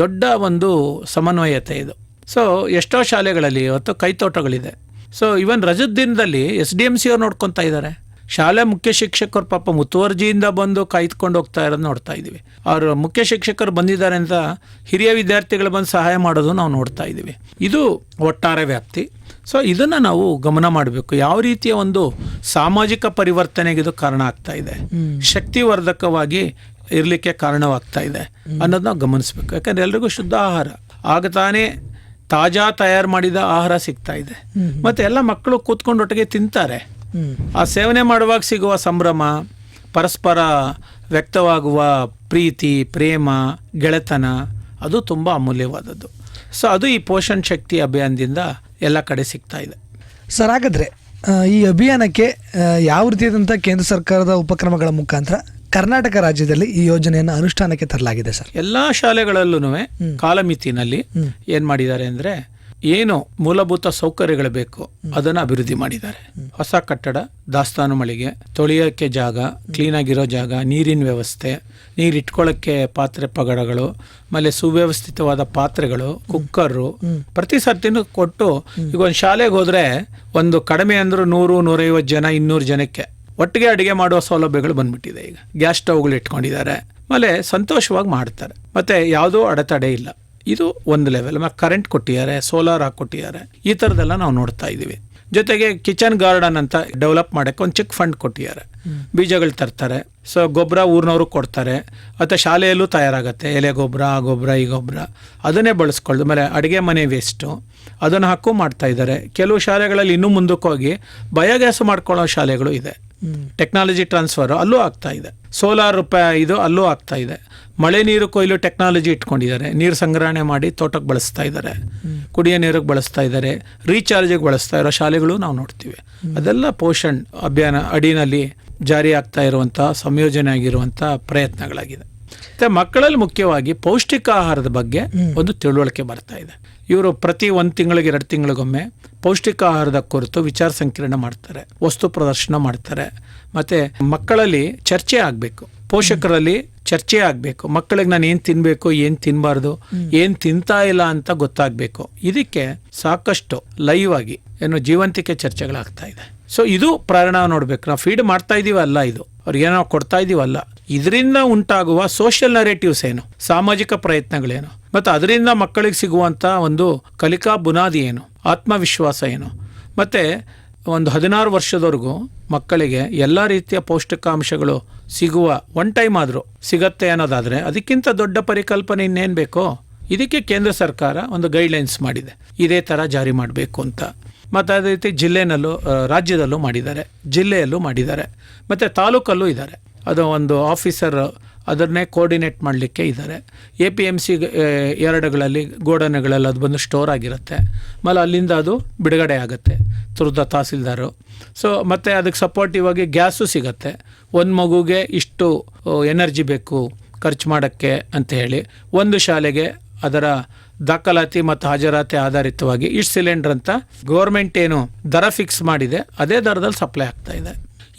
ದೊಡ್ಡ ಒಂದು ಸಮನ್ವಯತೆ ಇದು. ಸೊ ಎಷ್ಟೋ ಶಾಲೆಗಳಲ್ಲಿ ಇವತ್ತು ಕೈತೋಟಗಳಿದೆ. ಸೊ ಇವನ್ ರಜದ ದಿನದಲ್ಲಿ SDMC ಅವ್ರು ನೋಡ್ಕೊತಾ ಇದ್ದಾರೆ. ಶಾಲೆ ಮುಖ್ಯ ಶಿಕ್ಷಕರು ಪಾಪ ಮುತುವರ್ಜಿಯಿಂದ ಬಂದು ಕಾಯ್ದುಕೊಂಡು ಹೋಗ್ತಾ ಇರೋದು ನೋಡ್ತಾ ಇದ್ದೀವಿ. ಅವರು ಮುಖ್ಯ ಶಿಕ್ಷಕರು ಬಂದಿದ್ದಾರೆ ಅಂತ ಹಿರಿಯ ವಿದ್ಯಾರ್ಥಿಗಳು ಬಂದು ಸಹಾಯ ಮಾಡೋದು ನಾವು ನೋಡ್ತಾ ಇದ್ದೀವಿ. ಇದು ಒಟ್ಟಾರೆ ವ್ಯಾಪ್ತಿ. ಸೊ ಇದನ್ನು ನಾವು ಗಮನ ಮಾಡಬೇಕು. ಯಾವ ರೀತಿಯ ಒಂದು ಸಾಮಾಜಿಕ ಪರಿವರ್ತನೆಗೆ ಇದು ಕಾರಣ ಆಗ್ತಾ ಇದೆ, ಶಕ್ತಿವರ್ಧಕವಾಗಿ ಇರಲಿಕ್ಕೆ ಕಾರಣವಾಗ್ತಾ ಇದೆ ಅನ್ನೋದು ನಾವು ಗಮನಿಸಬೇಕು. ಯಾಕಂದರೆ ಎಲ್ರಿಗೂ ಶುದ್ಧ ಆಹಾರ ಆಗ ತಾನೇ ತಾಜಾ ತಯಾರು ಮಾಡಿದ ಆಹಾರ ಸಿಗ್ತಾ ಇದೆ. ಮತ್ತು ಎಲ್ಲ ಮಕ್ಕಳು ಕೂತ್ಕೊಂಡೊಟ್ಟಿಗೆ ತಿಂತಾರೆ. ಆ ಸೇವನೆ ಮಾಡುವಾಗ ಸಿಗುವ ಸಂಭ್ರಮ, ಪರಸ್ಪರ ವ್ಯಕ್ತವಾಗುವ ಪ್ರೀತಿ, ಪ್ರೇಮ, ಗೆಳೆತನ, ಅದು ತುಂಬ ಅಮೂಲ್ಯವಾದದ್ದು. ಸೊ ಅದು ಈ ಪೋಷಣ್ ಶಕ್ತಿ ಅಭಿಯಾನದಿಂದ ಎಲ್ಲ ಕಡೆ ಸಿಗ್ತಾ ಇದೆ. ಸರ್, ಹಾಗಾದರೆ ಈ ಅಭಿಯಾನಕ್ಕೆ ಯಾವ ರೀತಿಯಾದಂಥ ಕೇಂದ್ರ ಸರ್ಕಾರದ ಉಪಕ್ರಮಗಳ ಮುಖಾಂತರ ಕರ್ನಾಟಕ ರಾಜ್ಯದಲ್ಲಿ ಈ ಯೋಜನೆಯನ್ನು ಅನುಷ್ಠಾನಕ್ಕೆ ತರಲಾಗಿದೆ ಸರ್? ಎಲ್ಲ ಶಾಲೆಗಳಲ್ಲೂ ಕಾಲಮಿತಿನಲ್ಲಿ ಏನು ಮಾಡಿದ್ದಾರೆ ಅಂದರೆ, ಏನು ಮೂಲಭೂತ ಸೌಕರ್ಯಗಳು ಬೇಕು ಅದನ್ನು ಅಭಿವೃದ್ಧಿ ಮಾಡಿದ್ದಾರೆ. ಹೊಸ ಕಟ್ಟಡ, ದಾಸ್ತಾನು ಮಳಿಗೆ, ತೊಳೆಯೋಕ್ಕೆ ಜಾಗ, ಕ್ಲೀನಾಗಿರೋ ಜಾಗ, ನೀರಿನ ವ್ಯವಸ್ಥೆ, ನೀರು ಇಟ್ಕೊಳ್ಳೋಕ್ಕೆ ಪಾತ್ರೆ ಪಗಡಗಳು, ಆಮೇಲೆ ಸುವ್ಯವಸ್ಥಿತವಾದ ಪಾತ್ರೆಗಳು, ಕುಕ್ಕರು ಪ್ರತಿ ಸರ್ತಿನೂ ಕೊಟ್ಟು. ಈಗ ಒಂದು ಶಾಲೆಗೆ ಹೋದರೆ ಒಂದು ಕಡಿಮೆ ಅಂದರೂ 100-150 ಜನ, 200 ಜನಕ್ಕೆ ಒಟ್ಟಿಗೆ ಅಡುಗೆ ಮಾಡುವ ಸೌಲಭ್ಯಗಳು ಬಂದ್ಬಿಟ್ಟಿದೆ. ಈಗ ಗ್ಯಾಸ್ ಸ್ಟವ್ಗಳು ಇಟ್ಕೊಂಡಿದ್ದಾರೆ, ಆಮೇಲೆ ಸಂತೋಷವಾಗಿ ಮಾಡ್ತಾರೆ, ಮತ್ತು ಯಾವುದೋ ಅಡೆತಡೆ ಇಲ್ಲ. ಇದು ಒಂದು ಲೆವೆಲ್. ಆಮೇಲೆ ಕರೆಂಟ್ ಕೊಟ್ಟಿದ್ದಾರೆ, ಸೋಲಾರ್ ಹಾಕ್ಕೊಟ್ಟಿದ್ದಾರೆ. ಈ ಥರದ್ದೆಲ್ಲ ನಾವು ನೋಡ್ತಾ ಇದ್ದೀವಿ. ಜೊತೆಗೆ ಕಿಚನ್ ಗಾರ್ಡನ್ ಅಂತ ಡೆವಲಪ್ ಮಾಡೋಕ್ಕೆ ಒಂದು ಚಿಕ್ಕ ಫಂಡ್ ಕೊಟ್ಟಿದ್ದಾರೆ. ಬೀಜಗಳು ತರ್ತಾರೆ, ಸೊ ಗೊಬ್ಬರ ಊರಿನವರು ಕೊಡ್ತಾರೆ, ಮತ್ತು ಶಾಲೆಯಲ್ಲೂ ತಯಾರಾಗುತ್ತೆ. ಎಲೆ ಗೊಬ್ಬರ, ಆ ಗೊಬ್ಬರ, ಈ ಗೊಬ್ಬರ ಅದನ್ನೇ ಬಳಸ್ಕೊಳ್ಳೋದು. ಆಮೇಲೆ ಅಡುಗೆ ಮನೆ ವೇಸ್ಟು ಅದನ್ನು ಹಾಕು ಮಾಡ್ತಾ ಇದ್ದಾರೆ. ಕೆಲವು ಶಾಲೆಗಳಲ್ಲಿ ಇನ್ನೂ ಮುಂದಕ್ಕೆ ಹೋಗಿ ಬಯೋಗ್ಯಾಸ್ ಮಾಡ್ಕೊಳ್ಳೋ ಶಾಲೆಗಳು ಇದೆ. ಟೆಕ್ನಾಲಜಿ ಟ್ರಾನ್ಸ್ಫರ್ ಅಲ್ಲೂ ಆಗ್ತಾ ಇದೆ. ಸೋಲಾರ್ ಇದು ಅಲ್ಲೂ ಆಗ್ತಾ ಇದೆ. ಮಳೆ ನೀರು ಕೊಯ್ಲು ಟೆಕ್ನಾಲಜಿ ಇಟ್ಕೊಂಡಿದ್ದಾರೆ. ನೀರು ಸಂಗ್ರಹಣೆ ಮಾಡಿ ತೋಟಕ್ಕೆ ಬಳಸ್ತಾ ಇದ್ದಾರೆ, ಕುಡಿಯೋ ನೀರಿಗೆ ಬಳಸ್ತಾ ಇದ್ದಾರೆ, ರೀಚಾರ್ಜಿಗೆ ಬಳಸ್ತಾ ಇರೋ ಶಾಲೆಗಳು ನಾವು ನೋಡ್ತೀವಿ. ಅದೆಲ್ಲ ಪೋಷಣ್ ಅಭಿಯಾನ ಅಡಿನಲ್ಲಿ ಜಾರಿ ಆಗ್ತಾ ಇರುವಂಥ, ಸಂಯೋಜನೆ ಆಗಿರುವಂಥ ಪ್ರಯತ್ನಗಳಾಗಿದೆ. ಮತ್ತು ಮಕ್ಕಳಲ್ಲಿ ಮುಖ್ಯವಾಗಿ ಪೌಷ್ಟಿಕ ಆಹಾರದ ಬಗ್ಗೆ ಒಂದು ತಿಳುವಳಿಕೆ ಬರ್ತಾ ಇದೆ. ಇವರು ಪ್ರತಿ 1 ತಿಂಗಳಿಗೆ 2 ತಿಂಗಳಿಗೊಮ್ಮೆ ಪೌಷ್ಟಿಕ ಆಹಾರದ ಕುರಿತು ವಿಚಾರ ಸಂಕಿರಣ ಮಾಡ್ತಾರೆ, ವಸ್ತು ಪ್ರದರ್ಶನ ಮಾಡ್ತಾರೆ. ಮತ್ತು ಮಕ್ಕಳಲ್ಲಿ ಚರ್ಚೆ ಆಗಬೇಕು, ಪೋಷಕರಲ್ಲಿ ಚರ್ಚೆ ಆಗಬೇಕು. ಮಕ್ಕಳಿಗೆ ನಾನು ಏನು ತಿನ್ನಬೇಕು, ಏನು ತಿನ್ನಬಾರ್ದು, ಏನು ತಿಂತಾ ಇಲ್ಲ ಅಂತ ಗೊತ್ತಾಗಬೇಕು. ಇದಕ್ಕೆ ಸಾಕಷ್ಟು ಲೈವ್ ಆಗಿ ಜೀವಂತಿಕೆ ಚರ್ಚೆಗಳಾಗ್ತಾ ಇದೆ. ಸೊ ಇದು ಪ್ರೇರಣೆ ನೋಡಬೇಕು. ನಾವು ಫೀಡ್ ಮಾಡ್ತಾ ಇದೀವಲ್ಲ, ಇದು ಅವ್ರಿಗೇನೋ ಕೊಡ್ತಾ ಇದೀವಲ್ಲ, ಇದರಿಂದ ಉಂಟಾಗುವ ಸೋಷಿಯಲ್ ನರೇಟಿವ್ಸ್ ಏನು, ಸಾಮಾಜಿಕ ಪ್ರಯತ್ನಗಳೇನು, ಮತ್ತು ಅದರಿಂದ ಮಕ್ಕಳಿಗೆ ಸಿಗುವಂಥ ಒಂದು ಕಲಿಕಾ ಬುನಾದಿ ಏನು, ಆತ್ಮವಿಶ್ವಾಸ ಏನು. ಮತ್ತು ಒಂದು 16 ವರ್ಷದವರೆಗೂ ಮಕ್ಕಳಿಗೆ ಎಲ್ಲ ರೀತಿಯ ಪೌಷ್ಟಿಕಾಂಶಗಳು ಸಿಗುವ ಒನ್ ಟೈಮ್ ಆದರೂ ಸಿಗತ್ತೆ ಅನ್ನೋದಾದರೆ ಅದಕ್ಕಿಂತ ದೊಡ್ಡ ಪರಿಕಲ್ಪನೆ ಇನ್ನೇನು ಬೇಕೋ. ಇದಕ್ಕೆ ಕೇಂದ್ರ ಸರ್ಕಾರ ಒಂದು ಗೈಡ್ಲೈನ್ಸ್ ಮಾಡಿದೆ, ಇದೇ ಥರ ಜಾರಿ ಮಾಡಬೇಕು ಅಂತ. ಮತ್ತು ಅದೇ ರೀತಿ ಜಿಲ್ಲೆನಲ್ಲೂ, ರಾಜ್ಯದಲ್ಲೂ ಮಾಡಿದ್ದಾರೆ, ಜಿಲ್ಲೆಯಲ್ಲೂ ಮಾಡಿದ್ದಾರೆ, ಮತ್ತು ತಾಲೂಕಲ್ಲೂ ಇದ್ದಾರೆ. ಅದು ಒಂದು ಆಫೀಸರ್ ಅದನ್ನೇ ಕೋರ್ಡಿನೇಟ್ ಮಾಡಲಿಕ್ಕೆ ಇದ್ದಾರೆ. APMC 2ಗಳಲ್ಲಿ ಗೋಡನ್ಗಳಲ್ಲಿ ಅದು ಬಂದು ಸ್ಟೋರ್ ಆಗಿರುತ್ತೆ. ಆಮೇಲೆ ಅಲ್ಲಿಂದ ಅದು ಬಿಡುಗಡೆ ಆಗುತ್ತೆ ತುರ್ದ ತಹಸೀಲ್ದಾರು. ಸೊ ಮತ್ತು ಅದಕ್ಕೆ ಸಪೋರ್ಟಿವ್ ಆಗಿ ಗ್ಯಾಸು ಸಿಗುತ್ತೆ. ಒಂದು ಮಗುಗೆ ಇಷ್ಟು ಎನರ್ಜಿ ಬೇಕು ಖರ್ಚು ಮಾಡೋಕ್ಕೆ ಅಂತ ಹೇಳಿ ಒಂದು ಶಾಲೆಗೆ ಅದರ ದಾಖಲಾತಿ ಮತ್ತು ಹಾಜರಾತಿ ಆಧಾರಿತವಾಗಿ ಇಷ್ಟು ಸಿಲಿಂಡರ್ ಅಂತ ಗೌರ್ಮೆಂಟ್ ಏನು ದರ ಫಿಕ್ಸ್ ಮಾಡಿದೆ ಅದೇ ದರದಲ್ಲಿ ಸಪ್ಲೈ ಆಗ್ತಾ ಇದೆ.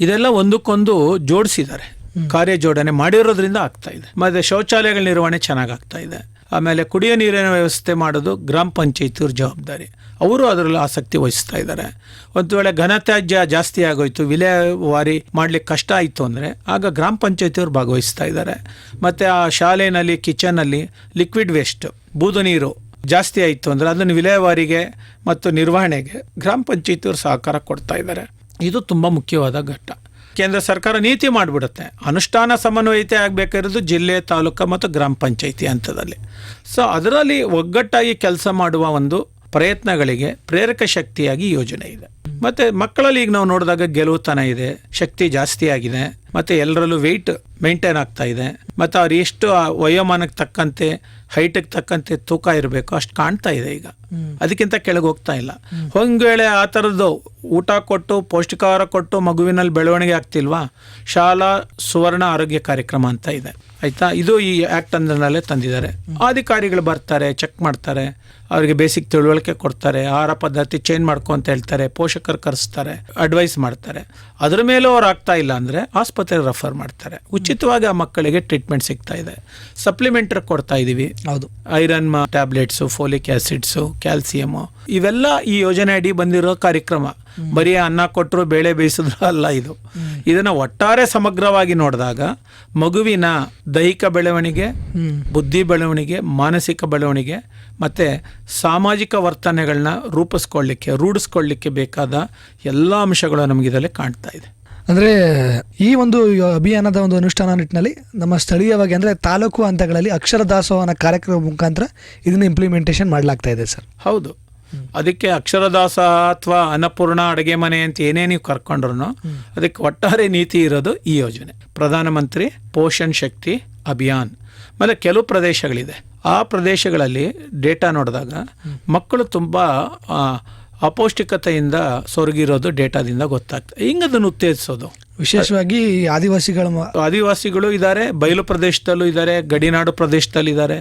ಇದೆಲ್ಲ ಒಂದಕ್ಕೊಂದು ಜೋಡಿಸಿದ್ದಾರೆ, ಕಾರ್ಯ ಜೋಡಣೆ ಮಾಡಿರೋದ್ರಿಂದ ಆಗ್ತಾ ಇದೆ. ಮತ್ತು ಶೌಚಾಲಯಗಳ ನಿರ್ವಹಣೆ ಚೆನ್ನಾಗಿ ಆಗ್ತಾ ಇದೆ. ಆಮೇಲೆ ಕುಡಿಯೋ ನೀರಿನ ವ್ಯವಸ್ಥೆ ಮಾಡೋದು ಗ್ರಾಮ ಪಂಚಾಯತಿಯವ್ರ ಜವಾಬ್ದಾರಿ, ಅವರು ಅದರಲ್ಲಿ ಆಸಕ್ತಿ ವಹಿಸ್ತಾ ಇದ್ದಾರೆ. ಒಂದು ವೇಳೆ ಘನತ್ಯಾಜ್ಯ ಜಾಸ್ತಿ ಆಗೋಯ್ತು, ವಿಲೇವಾರಿ ಮಾಡಲಿಕ್ಕೆ ಕಷ್ಟ ಆಯಿತು ಅಂದರೆ ಆಗ ಗ್ರಾಮ ಪಂಚಾಯತಿಯವ್ರು ಭಾಗವಹಿಸ್ತಾ ಇದ್ದಾರೆ. ಮತ್ತು ಆ ಶಾಲೆಯಲ್ಲಿ ಕಿಚನಲ್ಲಿ ಲಿಕ್ವಿಡ್ ವೇಸ್ಟ್, ಬೂದು ನೀರು ಜಾಸ್ತಿ ಆಯಿತು ಅಂದರೆ ಅದನ್ನು ವಿಲೇವಾರಿಗೆ ಮತ್ತು ನಿರ್ವಹಣೆಗೆ ಗ್ರಾಮ ಪಂಚಾಯತಿಯವರು ಸಹಕಾರ ಕೊಡ್ತಾ ಇದ್ದಾರೆ. ಇದು ತುಂಬ ಮುಖ್ಯವಾದ ಘಟ್ಟ. ಕೇಂದ್ರ ಸರ್ಕಾರ ನೀತಿ ಮಾಡಿಬಿಡುತ್ತೆ, ಅನುಷ್ಠಾನ ಸಮನ್ವಯತೆ ಆಗಬೇಕಾಗಿರೋದು ಜಿಲ್ಲೆ, ತಾಲೂಕು ಮತ್ತು ಗ್ರಾಮ ಪಂಚಾಯತಿ ಹಂತದಲ್ಲಿ. ಸೊ ಅದರಲ್ಲಿ ಒಗ್ಗಟ್ಟಾಗಿ ಕೆಲಸ ಮಾಡುವ ಒಂದು ಪ್ರಯತ್ನಗಳಿಗೆ ಪ್ರೇರಕ ಶಕ್ತಿಯಾಗಿ ಯೋಜನೆ ಇದೆ. ಮತ್ತು ಮಕ್ಕಳಲ್ಲಿ ಈಗ ನಾವು ನೋಡಿದಾಗ ಗೆಲುವುತನ ಇದೆ, ಶಕ್ತಿ ಜಾಸ್ತಿ ಆಗಿದೆ. ಮತ್ತು ಎಲ್ಲರಲ್ಲೂ ವೆಯ್ಟ್ ಮೇಂಟೈನ್ ಆಗ್ತಾ ಇದೆ, ಮತ್ತು ಅವ್ರು ಎಷ್ಟು ಆ ವಯೋಮಾನಕ್ಕೆ ತಕ್ಕಂತೆ ಹೈಟಿಗೆ ತಕ್ಕಂತೆ ತೂಕ ಇರಬೇಕು ಅಷ್ಟು ಕಾಣ್ತಾ ಇದೆ ಈಗ, ಅದಕ್ಕಿಂತ ಕೆಳಗೆ ಹೋಗ್ತಾ ಇಲ್ಲ. ಒಂದು ವೇಳೆ ಆ ಥರದ್ದು ಊಟ ಕೊಟ್ಟು ಪೌಷ್ಟಿಕಾಹಾರ ಕೊಟ್ಟು ಮಗುವಿನಲ್ಲಿ ಬೆಳವಣಿಗೆ ಆಗ್ತಿಲ್ವಾ, ಶಾಲಾ ಸುವರ್ಣ ಆರೋಗ್ಯ ಕಾರ್ಯಕ್ರಮ ಅಂತ ಇದೆ ಆಯಿತಾ, ಇದು ಈ ಆ್ಯಕ್ಟ್ ಅಂದ್ರಲ್ಲೇ ತಂದಿದ್ದಾರೆ. ಅಧಿಕಾರಿಗಳು ಬರ್ತಾರೆ, ಚೆಕ್ ಮಾಡ್ತಾರೆ, ಅವರಿಗೆ ಬೇಸಿಕ್ ತಿಳುವಳಿಕೆ ಕೊಡ್ತಾರೆ, ಆಹಾರ ಪದ್ಧತಿ ಚೇಂಜ್ ಮಾಡ್ಕೊ ಅಂತ ಹೇಳ್ತಾರೆ, ಪೋಷಕರು ಕರೆಸ್ತಾರೆ, ಅಡ್ವೈಸ್ ಮಾಡ್ತಾರೆ. ಅದ್ರ ಮೇಲೂ ಅವ್ರು ಆಗ್ತಾ ಇಲ್ಲ ಅಂದರೆ ಆಸ್ಪತ್ರೆಗೆ ರೆಫರ್ ಮಾಡ್ತಾರೆ. ಉಚಿತವಾಗಿ ಆ ಮಕ್ಕಳಿಗೆ ಟ್ರೀಟ್ಮೆಂಟ್ ಸಿಗ್ತಾ ಇದೆ. ಸಪ್ಲಿಮೆಂಟರಿ ಕೊಡ್ತಾ ಇದ್ದೀವಿ, ಹೌದು, iron tablets, folic acids, calcium, ಇವೆಲ್ಲ ಈ ಯೋಜನೆ ಅಡಿ ಬಂದಿರೋ ಕಾರ್ಯಕ್ರಮ. ಬರೀ ಅನ್ನ ಕೊಟ್ಟರು ಬೇಳೆ ಬೇಯಿಸಿದ್ರು ಅಲ್ಲ ಇದು. ಇದನ್ನು ಒಟ್ಟಾರೆ ಸಮಗ್ರವಾಗಿ ನೋಡಿದಾಗ ಮಗುವಿನ ದೈಹಿಕ ಬೆಳವಣಿಗೆ, ಬುದ್ಧಿ ಬೆಳವಣಿಗೆ, ಮಾನಸಿಕ ಬೆಳವಣಿಗೆ ಮತ್ತು ಸಾಮಾಜಿಕ ವರ್ತನೆಗಳನ್ನ ರೂಢಿಸ್ಕೊಳ್ಳಿಕ್ಕೆ ಬೇಕಾದ ಎಲ್ಲ ಅಂಶಗಳು ನಮಗೆ ಇದರಲ್ಲಿ ಕಾಣ್ತಾ ಇದೆ. ಅಂದರೆ ಈ ಒಂದು ಅಭಿಯಾನದ ಒಂದು ಅನುಷ್ಠಾನ ನಿಟ್ಟಿನಲ್ಲಿ ನಮ್ಮ ಸ್ಥಳೀಯವಾಗಿ ಅಂದರೆ ತಾಲೂಕು ಹಂತಗಳಲ್ಲಿ ಅಕ್ಷರ ದಾಸೋಹನ ಕಾರ್ಯಕ್ರಮ ಮುಖಾಂತರ ಇದನ್ನು ಇಂಪ್ಲಿಮೆಂಟೇಷನ್ ಮಾಡಲಾಗ್ತಾ ಇದೆ ಸರ್. ಹೌದು, ಅದಕ್ಕೆ ಅಕ್ಷರದಾಸ ಅಥವಾ ಅನ್ನಪೂರ್ಣ ಅಡುಗೆ ಮನೆ ಅಂತ ಏನೇ ನೀವು ಕರ್ಕೊಂಡ್ರು ಅದಕ್ಕೆ ಒಟ್ಟಾರೆ ನೀತಿ ಇರೋದು ಈ ಯೋಜನೆ, ಪ್ರಧಾನಮಂತ್ರಿ ಪೋಷಣ್ ಶಕ್ತಿ ಅಭಿಯಾನ್. ಆಮೇಲೆ ಕೆಲವು ಪ್ರದೇಶಗಳಿದೆ, ಆ ಪ್ರದೇಶಗಳಲ್ಲಿ ಡೇಟಾ ನೋಡಿದಾಗ ಮಕ್ಕಳು ತುಂಬ ಅಪೌಷ್ಟಿಕತೆಯಿಂದ ಸೊರಗಿರೋದು ಡೇಟಾದಿಂದ ಗೊತ್ತಾಗ್ತದೆ. ಹಿಂಗೆ ಅದನ್ನು ಉತ್ತೇಜಿಸೋದು, ವಿಶೇಷವಾಗಿ ಆದಿವಾಸಿಗಳು ಇದ್ದಾರೆ, ಬಯಲು ಪ್ರದೇಶದಲ್ಲೂ ಇದ್ದಾರೆ, ಗಡಿನಾಡು ಪ್ರದೇಶದಲ್ಲಿ ಇದ್ದಾರೆ,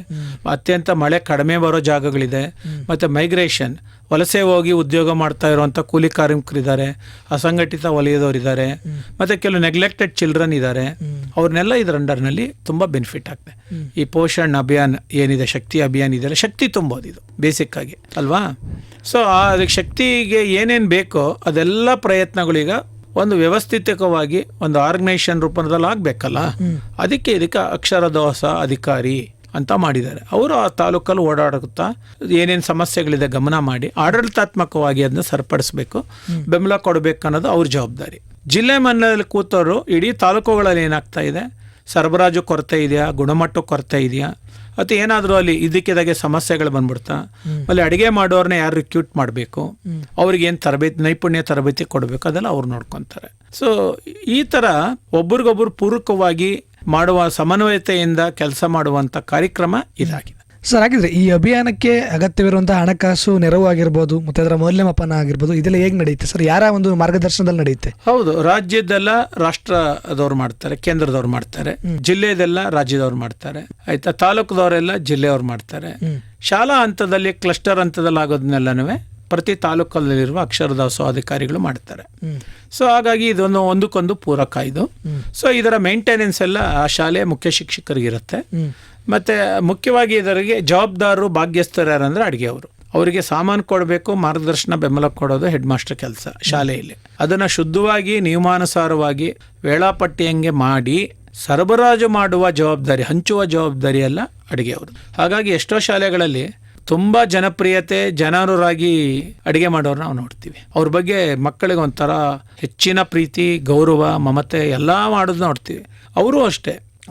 ಅತ್ಯಂತ ಮಳೆ ಕಡಿಮೆ ಬರೋ ಜಾಗಗಳಿದೆ, ಮತ್ತು ಮೈಗ್ರೇಷನ್ ವಲಸೆ ಹೋಗಿ ಉದ್ಯೋಗ ಮಾಡ್ತಾ ಇರುವಂಥ ಕೂಲಿ ಕಾರ್ಮಿಕರಿದ್ದಾರೆ, ಅಸಂಘಟಿತ ವಲಯದವರಿದ್ದಾರೆ, ಮತ್ತು ಕೆಲವು ನೆಗ್ಲೆಕ್ಟೆಡ್ ಚಿಲ್ಡ್ರನ್ ಇದ್ದಾರೆ. ಅವ್ರನ್ನೆಲ್ಲ ಇದರ ಅಂಡರ್ನಲ್ಲಿ ತುಂಬ ಬೆನಿಫಿಟ್ ಆಗ್ತದೆ. ಈ ಪೋಷಣ್ ಅಭಿಯಾನ್ ಏನಿದೆ, ಶಕ್ತಿ ಅಭಿಯಾನ್ ಇದೆಯಲ್ಲ, ಶಕ್ತಿ ತುಂಬೋದು ಇದು ಬೇಸಿಕ್ ಆಗಿ ಅಲ್ವಾ. ಸೊ ಅದಕ್ಕೆ ಶಕ್ತಿಗೆ ಏನೇನು ಬೇಕೋ ಅದೆಲ್ಲ ಪ್ರಯತ್ನಗಳೀಗ ಒಂದು ವ್ಯವಸ್ಥಿತವಾಗಿ ಒಂದು ಆರ್ಗನೈಸೇಷನ್ ರೂಪದಲ್ಲಿ ಆಗಬೇಕಲ್ಲ. ಇದಕ್ಕೆ ಅಕ್ಷರದಾಸ ಅಧಿಕಾರಿ ಅಂತ ಮಾಡಿದ್ದಾರೆ. ಅವರು ಆ ತಾಲೂಕಲ್ಲಿ ಓಡಾಡುತ್ತಾ ಏನೇನು ಸಮಸ್ಯೆಗಳಿದೆ ಗಮನ ಮಾಡಿ ಆಡಳಿತಾತ್ಮಕವಾಗಿ ಅದನ್ನ ಸರಿಪಡಿಸಬೇಕು, ಬೆಂಬಲ ಕೊಡಬೇಕು ಅನ್ನೋದು ಅವ್ರ ಜವಾಬ್ದಾರಿ. ಜಿಲ್ಲೆ ಮಟ್ಟದಲ್ಲಿ ಕೂತವರು ಇಡೀ ತಾಲೂಕುಗಳಲ್ಲಿ ಏನಾಗ್ತಾ ಇದೆ, ಸರಬರಾಜು ಕೊರತೆ ಇದೆಯಾ, ಗುಣಮಟ್ಟ ಕೊರತೆ ಇದೆಯಾ, ಅಥವಾ ಏನಾದರೂ ಅಲ್ಲಿ ಇದಕ್ಕಿದಾಗೆ ಸಮಸ್ಯೆಗಳು ಬಂದ್ಬಿಡ್ತಾ, ಅಲ್ಲಿ ಅಡುಗೆ ಮಾಡೋರನ್ನ ಯಾರು ರಿಕ್ರೂಟ್ ಮಾಡಬೇಕು, ಅವ್ರಿಗೆ ಏನು ನೈಪುಣ್ಯ ತರಬೇತಿ ಕೊಡಬೇಕು, ಅದೆಲ್ಲ ಅವ್ರು ನೋಡ್ಕೊತಾರೆ. ಸೊ ಈ ಥರ ಒಬ್ರಿಗೊಬ್ರು ಪೂರಕವಾಗಿ ಮಾಡುವ ಸಮನ್ವಯತೆಯಿಂದ ಕೆಲಸ ಮಾಡುವಂಥ ಕಾರ್ಯಕ್ರಮ ಇದಾಗಿದೆ ಸರ್. ಹಾಗಿದ್ರೆ ಈ ಅಭಿಯಾನಕ್ಕೆ ಅಗತ್ಯವಿರುವಂತಹ ಹಣಕಾಸು ನೆರವು ಆಗಿರ್ಬೋದು ಮತ್ತು ಅದರ ಮೌಲ್ಯಮಾಪನ ಆಗಿರ್ಬೋದು, ಇದೆಲ್ಲ ಹೇಗೆ ನಡೆಯುತ್ತೆ ಸರ್? ಯಾರ ಒಂದು ಮಾರ್ಗದರ್ಶನದಲ್ಲಿ ನಡೆಯುತ್ತೆ? ಹೌದು, ರಾಜ್ಯದೆಲ್ಲ ರಾಷ್ಟ್ರದವ್ರು ಮಾಡ್ತಾರೆ, ಕೇಂದ್ರದವ್ರು ಮಾಡ್ತಾರೆ, ಜಿಲ್ಲೆದೆಲ್ಲ ರಾಜ್ಯದವ್ರು ಮಾಡ್ತಾರೆ, ಆಯ್ತಾ, ತಾಲೂಕದವರೆಲ್ಲ ಜಿಲ್ಲೆಯವ್ರು ಮಾಡ್ತಾರೆ. ಶಾಲಾ ಹಂತದಲ್ಲಿ ಕ್ಲಸ್ಟರ್ ಹಂತದಲ್ಲಿ ಆಗೋದನ್ನೆಲ್ಲನೂ ಪ್ರತಿ ತಾಲೂಕಲ್ಲಿರುವ ಅಕ್ಷರದಾಸೋಹ ಅಧಿಕಾರಿಗಳು ಮಾಡ್ತಾರೆ. ಸೊ ಹಾಗಾಗಿ ಇದೊಂದು ಒಂದಕ್ಕೊಂದು ಪೂರಕ ಇದು. ಸೊ ಇದರ ಮೇಂಟೆನೆನ್ಸ್ ಎಲ್ಲ ಆ ಶಾಲೆಯ ಮುಖ್ಯ ಶಿಕ್ಷಕರಿಗಿರುತ್ತೆ. ಮತ್ತು ಮುಖ್ಯವಾಗಿ ಇದರಿಗೆ ಜವಾಬ್ದಾರರು ಭಾಗ್ಯಸ್ಥರು ಯಾರಂದ್ರೆ ಅಡುಗೆ ಅವರು. ಅವರಿಗೆ ಸಾಮಾನು ಕೊಡಬೇಕು, ಮಾರ್ಗದರ್ಶನ ಬೆಂಬಲ ಕೊಡೋದು ಹೆಡ್ ಮಾಸ್ಟರ್ ಕೆಲಸ ಶಾಲೆಯಲ್ಲಿ. ಅದನ್ನು ಶುದ್ಧವಾಗಿ ನಿಯಮಾನುಸಾರವಾಗಿ ವೇಳಾಪಟ್ಟಿಯಂಗೆ ಮಾಡಿ ಸರಬರಾಜು ಮಾಡುವ ಜವಾಬ್ದಾರಿ, ಹಂಚುವ ಜವಾಬ್ದಾರಿ ಎಲ್ಲ ಅಡುಗೆ ಅವರು. ಹಾಗಾಗಿ ಎಷ್ಟೋ ಶಾಲೆಗಳಲ್ಲಿ ತುಂಬ ಜನಪ್ರಿಯತೆ, ಜನರಾಗಿ ಅಡುಗೆ ಮಾಡೋರು ನಾವು ನೋಡ್ತೀವಿ. ಅವ್ರ ಬಗ್ಗೆ ಮಕ್ಕಳಿಗೆ ಒಂಥರ ಹೆಚ್ಚಿನ ಪ್ರೀತಿ, ಗೌರವ, ಮಮತೆ ಎಲ್ಲ ಮಾಡೋದು ನೋಡ್ತೀವಿ. ಅವರು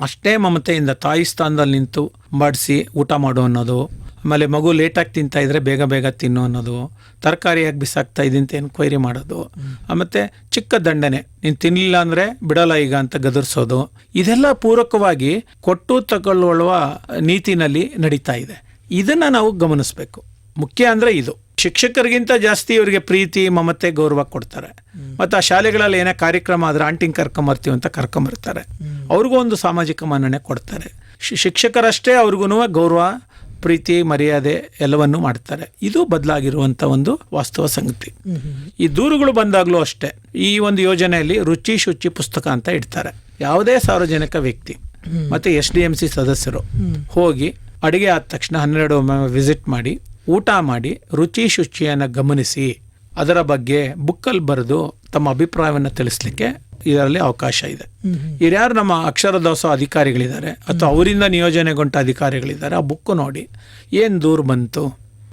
ಅಷ್ಟೇ ಮಮತೆಯಿಂದ ತಾಯಿ ಸ್ಥಾನದಲ್ಲಿ ನಿಂತು ಬಡಿಸಿ ಊಟ ಮಾಡು ಅನ್ನೋದು, ಆಮೇಲೆ ಮಗು ಲೇಟಾಗಿ ತಿಂತಾ ಇದ್ರೆ ಬೇಗ ಬೇಗ ತಿನ್ನು ಅನ್ನೋದು, ತರಕಾರಿಯಾಗಿ ಬಿಸಾಕ್ತಾ ಇದ್ದಂತ ಎನ್ಕ್ವೈರಿ ಮಾಡೋದು, ಮತ್ತು ಚಿಕ್ಕ ದಂಡನೆ, ನೀನು ತಿನ್ನಲಿಲ್ಲ ಅಂದರೆ ಬಿಡಲ್ಲ ಈಗ ಅಂತ ಗದರಿಸೋದು, ಇದೆಲ್ಲ ಪೂರಕವಾಗಿ ಕೊಟ್ಟು ತಗೊಳ್ಳುವ ನೀತಿನಲ್ಲಿ ನಡೀತಾ ಇದೆ. ಇದನ್ನು ನಾವು ಗಮನಿಸಬೇಕು. ಮುಖ್ಯ ಅಂದರೆ ಇದು ಶಿಕ್ಷಕರಿಗಿಂತ ಜಾಸ್ತಿ ಇವರಿಗೆ ಪ್ರೀತಿ, ಮಮತೆ, ಗೌರವ ಕೊಡ್ತಾರೆ. ಮತ್ತು ಆ ಶಾಲೆಗಳಲ್ಲಿ ಏನೇ ಕಾರ್ಯಕ್ರಮ ಆದರೆ ಆಂಟಿಂಗ್ ಕರ್ಕೊಂಬರ್ತೀವಿ ಅಂತ ಕರ್ಕೊಂಬರ್ತಾರೆ, ಅವ್ರಿಗೂ ಒಂದು ಸಾಮಾಜಿಕ ಮನ್ನಣೆ ಕೊಡ್ತಾರೆ. ಶಿಕ್ಷಕರಷ್ಟೇ ಅವ್ರಿಗೂ ಗೌರವ, ಪ್ರೀತಿ, ಮರ್ಯಾದೆ ಎಲ್ಲವನ್ನೂ ಮಾಡ್ತಾರೆ. ಇದು ಬದಲಾಗಿರುವಂಥ ಒಂದು ವಾಸ್ತವ ಸಂಗತಿ. ಈ ದೂರುಗಳು ಬಂದಾಗಲೂ ಅಷ್ಟೇ ಈ ಒಂದು ಯೋಜನೆಯಲ್ಲಿ ರುಚಿ ಶುಚಿ ಪುಸ್ತಕ ಅಂತ ಇಡ್ತಾರೆ. ಯಾವುದೇ ಸಾರ್ವಜನಿಕ ವ್ಯಕ್ತಿ ಮತ್ತು SDMC ಸದಸ್ಯರು ಹೋಗಿ ಅಡುಗೆ ಆದ ತಕ್ಷಣ 12 ವಿಸಿಟ್ ಮಾಡಿ, ಊಟ ಮಾಡಿ, ರುಚಿ ಶುಚಿಯನ್ನು ಗಮನಿಸಿ ಅದರ ಬಗ್ಗೆ ಬುಕ್ಕಲ್ಲಿ ಬರೆದು ತಮ್ಮ ಅಭಿಪ್ರಾಯವನ್ನು ತಿಳಿಸ್ಲಿಕ್ಕೆ ಇದರಲ್ಲಿ ಅವಕಾಶ ಇದೆ. ಯಾರು ನಮ್ಮ ಅಕ್ಷರದಾಸೋಹ ಅಧಿಕಾರಿಗಳಿದ್ದಾರೆ ಅಥವಾ ಅವರಿಂದ ನಿಯೋಜನೆಗೊಂಡ ಅಧಿಕಾರಿಗಳಿದ್ದಾರೆ, ಆ ಬುಕ್ಕು ನೋಡಿ ಏನು ದೂರು ಬಂತು,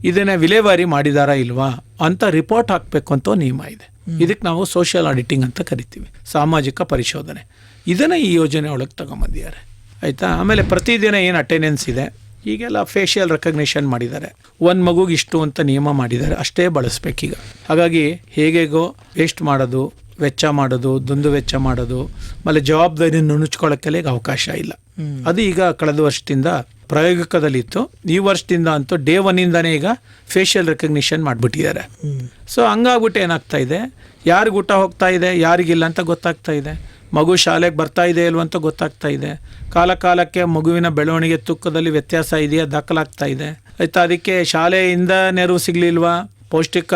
ಇದನ್ನು ವಿಲೇವಾರಿ ಮಾಡಿದಾರಾ ಇಲ್ವಾ ಅಂತ ರಿಪೋರ್ಟ್ ಹಾಕಬೇಕು ಅಂತ ನಿಯಮ ಇದೆ. ಇದಕ್ಕೆ ನಾವು ಸೋಷಿಯಲ್ ಆಡಿಟಿಂಗ್ ಅಂತ ಕರಿತೀವಿ, ಸಾಮಾಜಿಕ ಪರಿಶೋಧನೆ. ಇದನ್ನು ಈ ಯೋಜನೆ ಒಳಗೆ ತಗೊಂಬಂದಿದ್ದಾರೆ ಆಯಿತಾ. ಆಮೇಲೆ ಪ್ರತಿದಿನ ಏನು ಅಟೆಂಡೆನ್ಸ್ ಇದೆ, ಈಗೆಲ್ಲ ಫೇಶಿಯಲ್ ರೆಕಗ್ನಿಷನ್ ಮಾಡಿದ್ದಾರೆ. ಒಂದು ಮಗುಗೆ ಇಷ್ಟು ಅಂತ ನಿಯಮ ಮಾಡಿದ್ದಾರೆ, ಅಷ್ಟೇ ಬಳಸ್ಬೇಕೀಗ. ಹಾಗಾಗಿ ಹೇಗೇಗೋ ವೇಸ್ಟ್ ಮಾಡೋದು, ವೆಚ್ಚ ಮಾಡೋದು, ದುಂದು ವೆಚ್ಚ ಮಾಡೋದು, ಆಮೇಲೆ ಜವಾಬ್ದಾರಿ ನುಣುಚ್ಕೊಳ್ಳೋಕ್ಕೆಲ್ಲ ಈಗ ಅವಕಾಶ ಇಲ್ಲ. ಅದು ಈಗ ಕಳೆದ ವರ್ಷದಿಂದ ಪ್ರಾಯೋಗಿಕದಲ್ಲಿತ್ತು. ಈ ವರ್ಷದಿಂದ ಅಂತೂ ಡೇ 1ಇಂದಾನೇ ಈಗ ಫೇಶಿಯಲ್ ರೆಕಗ್ನಿಷನ್ ಮಾಡಿಬಿಟ್ಟಿದ್ದಾರೆ. ಸೊ ಹಂಗಾಗ್ಬಿಟ್ಟು ಏನಾಗ್ತಾ ಇದೆ, ಯಾರಿಗೆ ಊಟ ಹೋಗ್ತಾ ಇದೆ, ಯಾರಿಗಿಲ್ಲ ಅಂತ ಗೊತ್ತಾಗ್ತಾ ಇದೆ. ಮಗು ಶಾಲೆಗೆ ಬರ್ತಾ ಇದೆ ಇಲ್ವ ಅಂತ ಗೊತ್ತಾಗ್ತಾ ಇದೆ. ಕಾಲಕ್ಕೆ ಮಗುವಿನ ಬೆಳವಣಿಗೆ ತೂಕದಲ್ಲಿ ವ್ಯತ್ಯಾಸ ಇದೆಯಾ ದಾಖಲಾಗ್ತಾ ಇದೆ. ಆಯ್ತಾ, ಅದಕ್ಕೆ ಶಾಲೆಯಿಂದ ನೆರವು ಸಿಗಲಿಲ್ವಾ, ಪೌಷ್ಟಿಕ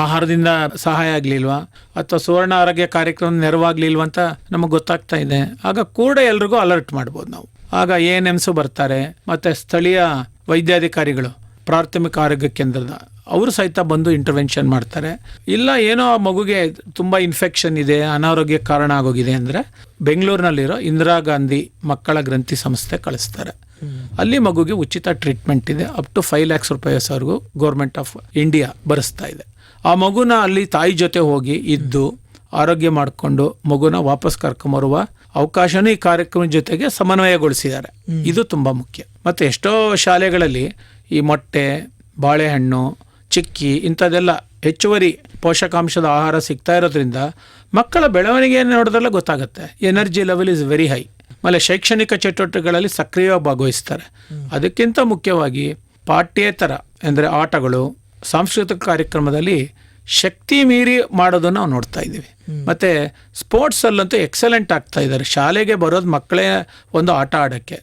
ಆಹಾರದಿಂದ ಸಹಾಯ ಆಗಲಿಲ್ವಾ, ಅಥವಾ ಸುವರ್ಣ ಆರೋಗ್ಯ ಕಾರ್ಯಕ್ರಮ ನೆರವಾಗಲಿಲ್ವ ಅಂತ ನಮಗೆ ಗೊತ್ತಾಗ್ತಾ ಇದೆ. ಆಗ ಕೂಡ ಎಲ್ರಿಗೂ ಅಲರ್ಟ್ ಮಾಡ್ಬೋದು ನಾವು. ಆಗ ANMs ಬರ್ತಾರೆ, ಮತ್ತು ಸ್ಥಳೀಯ ವೈದ್ಯಾಧಿಕಾರಿಗಳು ಪ್ರಾಥಮಿಕ ಆರೋಗ್ಯ ಕೇಂದ್ರದ ಅವರು ಸಹಿತ ಬಂದು ಇಂಟರ್ವೆನ್ಷನ್ ಮಾಡ್ತಾರೆ. ಇಲ್ಲ ಏನೋ ಆ ಮಗುಗೆ ತುಂಬ ಇನ್ಫೆಕ್ಷನ್ ಇದೆ, ಅನಾರೋಗ್ಯ ಕಾರಣ ಆಗೋಗಿದೆ ಅಂದರೆ ಬೆಂಗಳೂರಿನಲ್ಲಿರೋ ಇಂದಿರಾ ಗಾಂಧಿ ಮಕ್ಕಳ ಗ್ರಂಥಿ ಸಂಸ್ಥೆ ಕಳಿಸ್ತಾರೆ. ಅಲ್ಲಿ ಮಗುಗೆ ಉಚಿತ ಟ್ರೀಟ್ಮೆಂಟ್ ಇದೆ. ಅಪ್ ಟು 5 lakhs ರೂಪಾಯಿವರೆಗೂ ಗೌರ್ಮೆಂಟ್ ಆಫ್ ಇಂಡಿಯಾ ಭರಿಸ್ತಾ ಇದೆ. ಆ ಮಗುನ ಅಲ್ಲಿ ತಾಯಿ ಜೊತೆ ಹೋಗಿ ಇದ್ದು ಆರೋಗ್ಯ ಮಾಡಿಕೊಂಡು ಮಗುನ ವಾಪಸ್ ಕರ್ಕೊಂಬರುವ ಅವಕಾಶನೂ ಈ ಕಾರ್ಯಕ್ರಮದ ಜೊತೆಗೆ ಸಮನ್ವಯಗೊಳಿಸಿದ್ದಾರೆ. ಇದು ತುಂಬ ಮುಖ್ಯ. ಮತ್ತು ಎಷ್ಟೋ ಶಾಲೆಗಳಲ್ಲಿ ಈ ಮೊಟ್ಟೆ, ಬಾಳೆಹಣ್ಣು, ಚಿಕ್ಕಿ ಇಂಥದ್ದೆಲ್ಲ ಹೆಚ್ಚುವರಿ ಪೋಷಕಾಂಶದ ಆಹಾರ ಸಿಗ್ತಾ ಇರೋದ್ರಿಂದ ಮಕ್ಕಳ ಬೆಳವಣಿಗೆಯನ್ನು ನೋಡಿದ್ರಲ್ಲ ಗೊತ್ತಾಗುತ್ತೆ. Energy level is very high. ಆಮೇಲೆ ಶೈಕ್ಷಣಿಕ ಚಟುವಟಿಕೆಗಳಲ್ಲಿ ಸಕ್ರಿಯವಾಗಿ ಭಾಗವಹಿಸ್ತಾರೆ. ಅದಕ್ಕಿಂತ ಮುಖ್ಯವಾಗಿ ಪಾಠ್ಯೇತರ ಅಂದರೆ ಆಟಗಳು, ಸಾಂಸ್ಕೃತಿಕ ಕಾರ್ಯಕ್ರಮದಲ್ಲಿ ಶಕ್ತಿ ಮೀರಿ ಮಾಡೋದನ್ನು ನಾವು ನೋಡ್ತಾ ಇದ್ದೀವಿ. ಮತ್ತು ಸ್ಪೋರ್ಟ್ಸಲ್ಲಂತೂ ಎಕ್ಸಲೆಂಟ್ ಆಗ್ತಾ ಇದ್ದಾರೆ. ಶಾಲೆಗೆ ಬರೋದು ಮಕ್ಕಳೇ ಒಂದು ಆಟ ಆಡೋಕ್ಕೆ,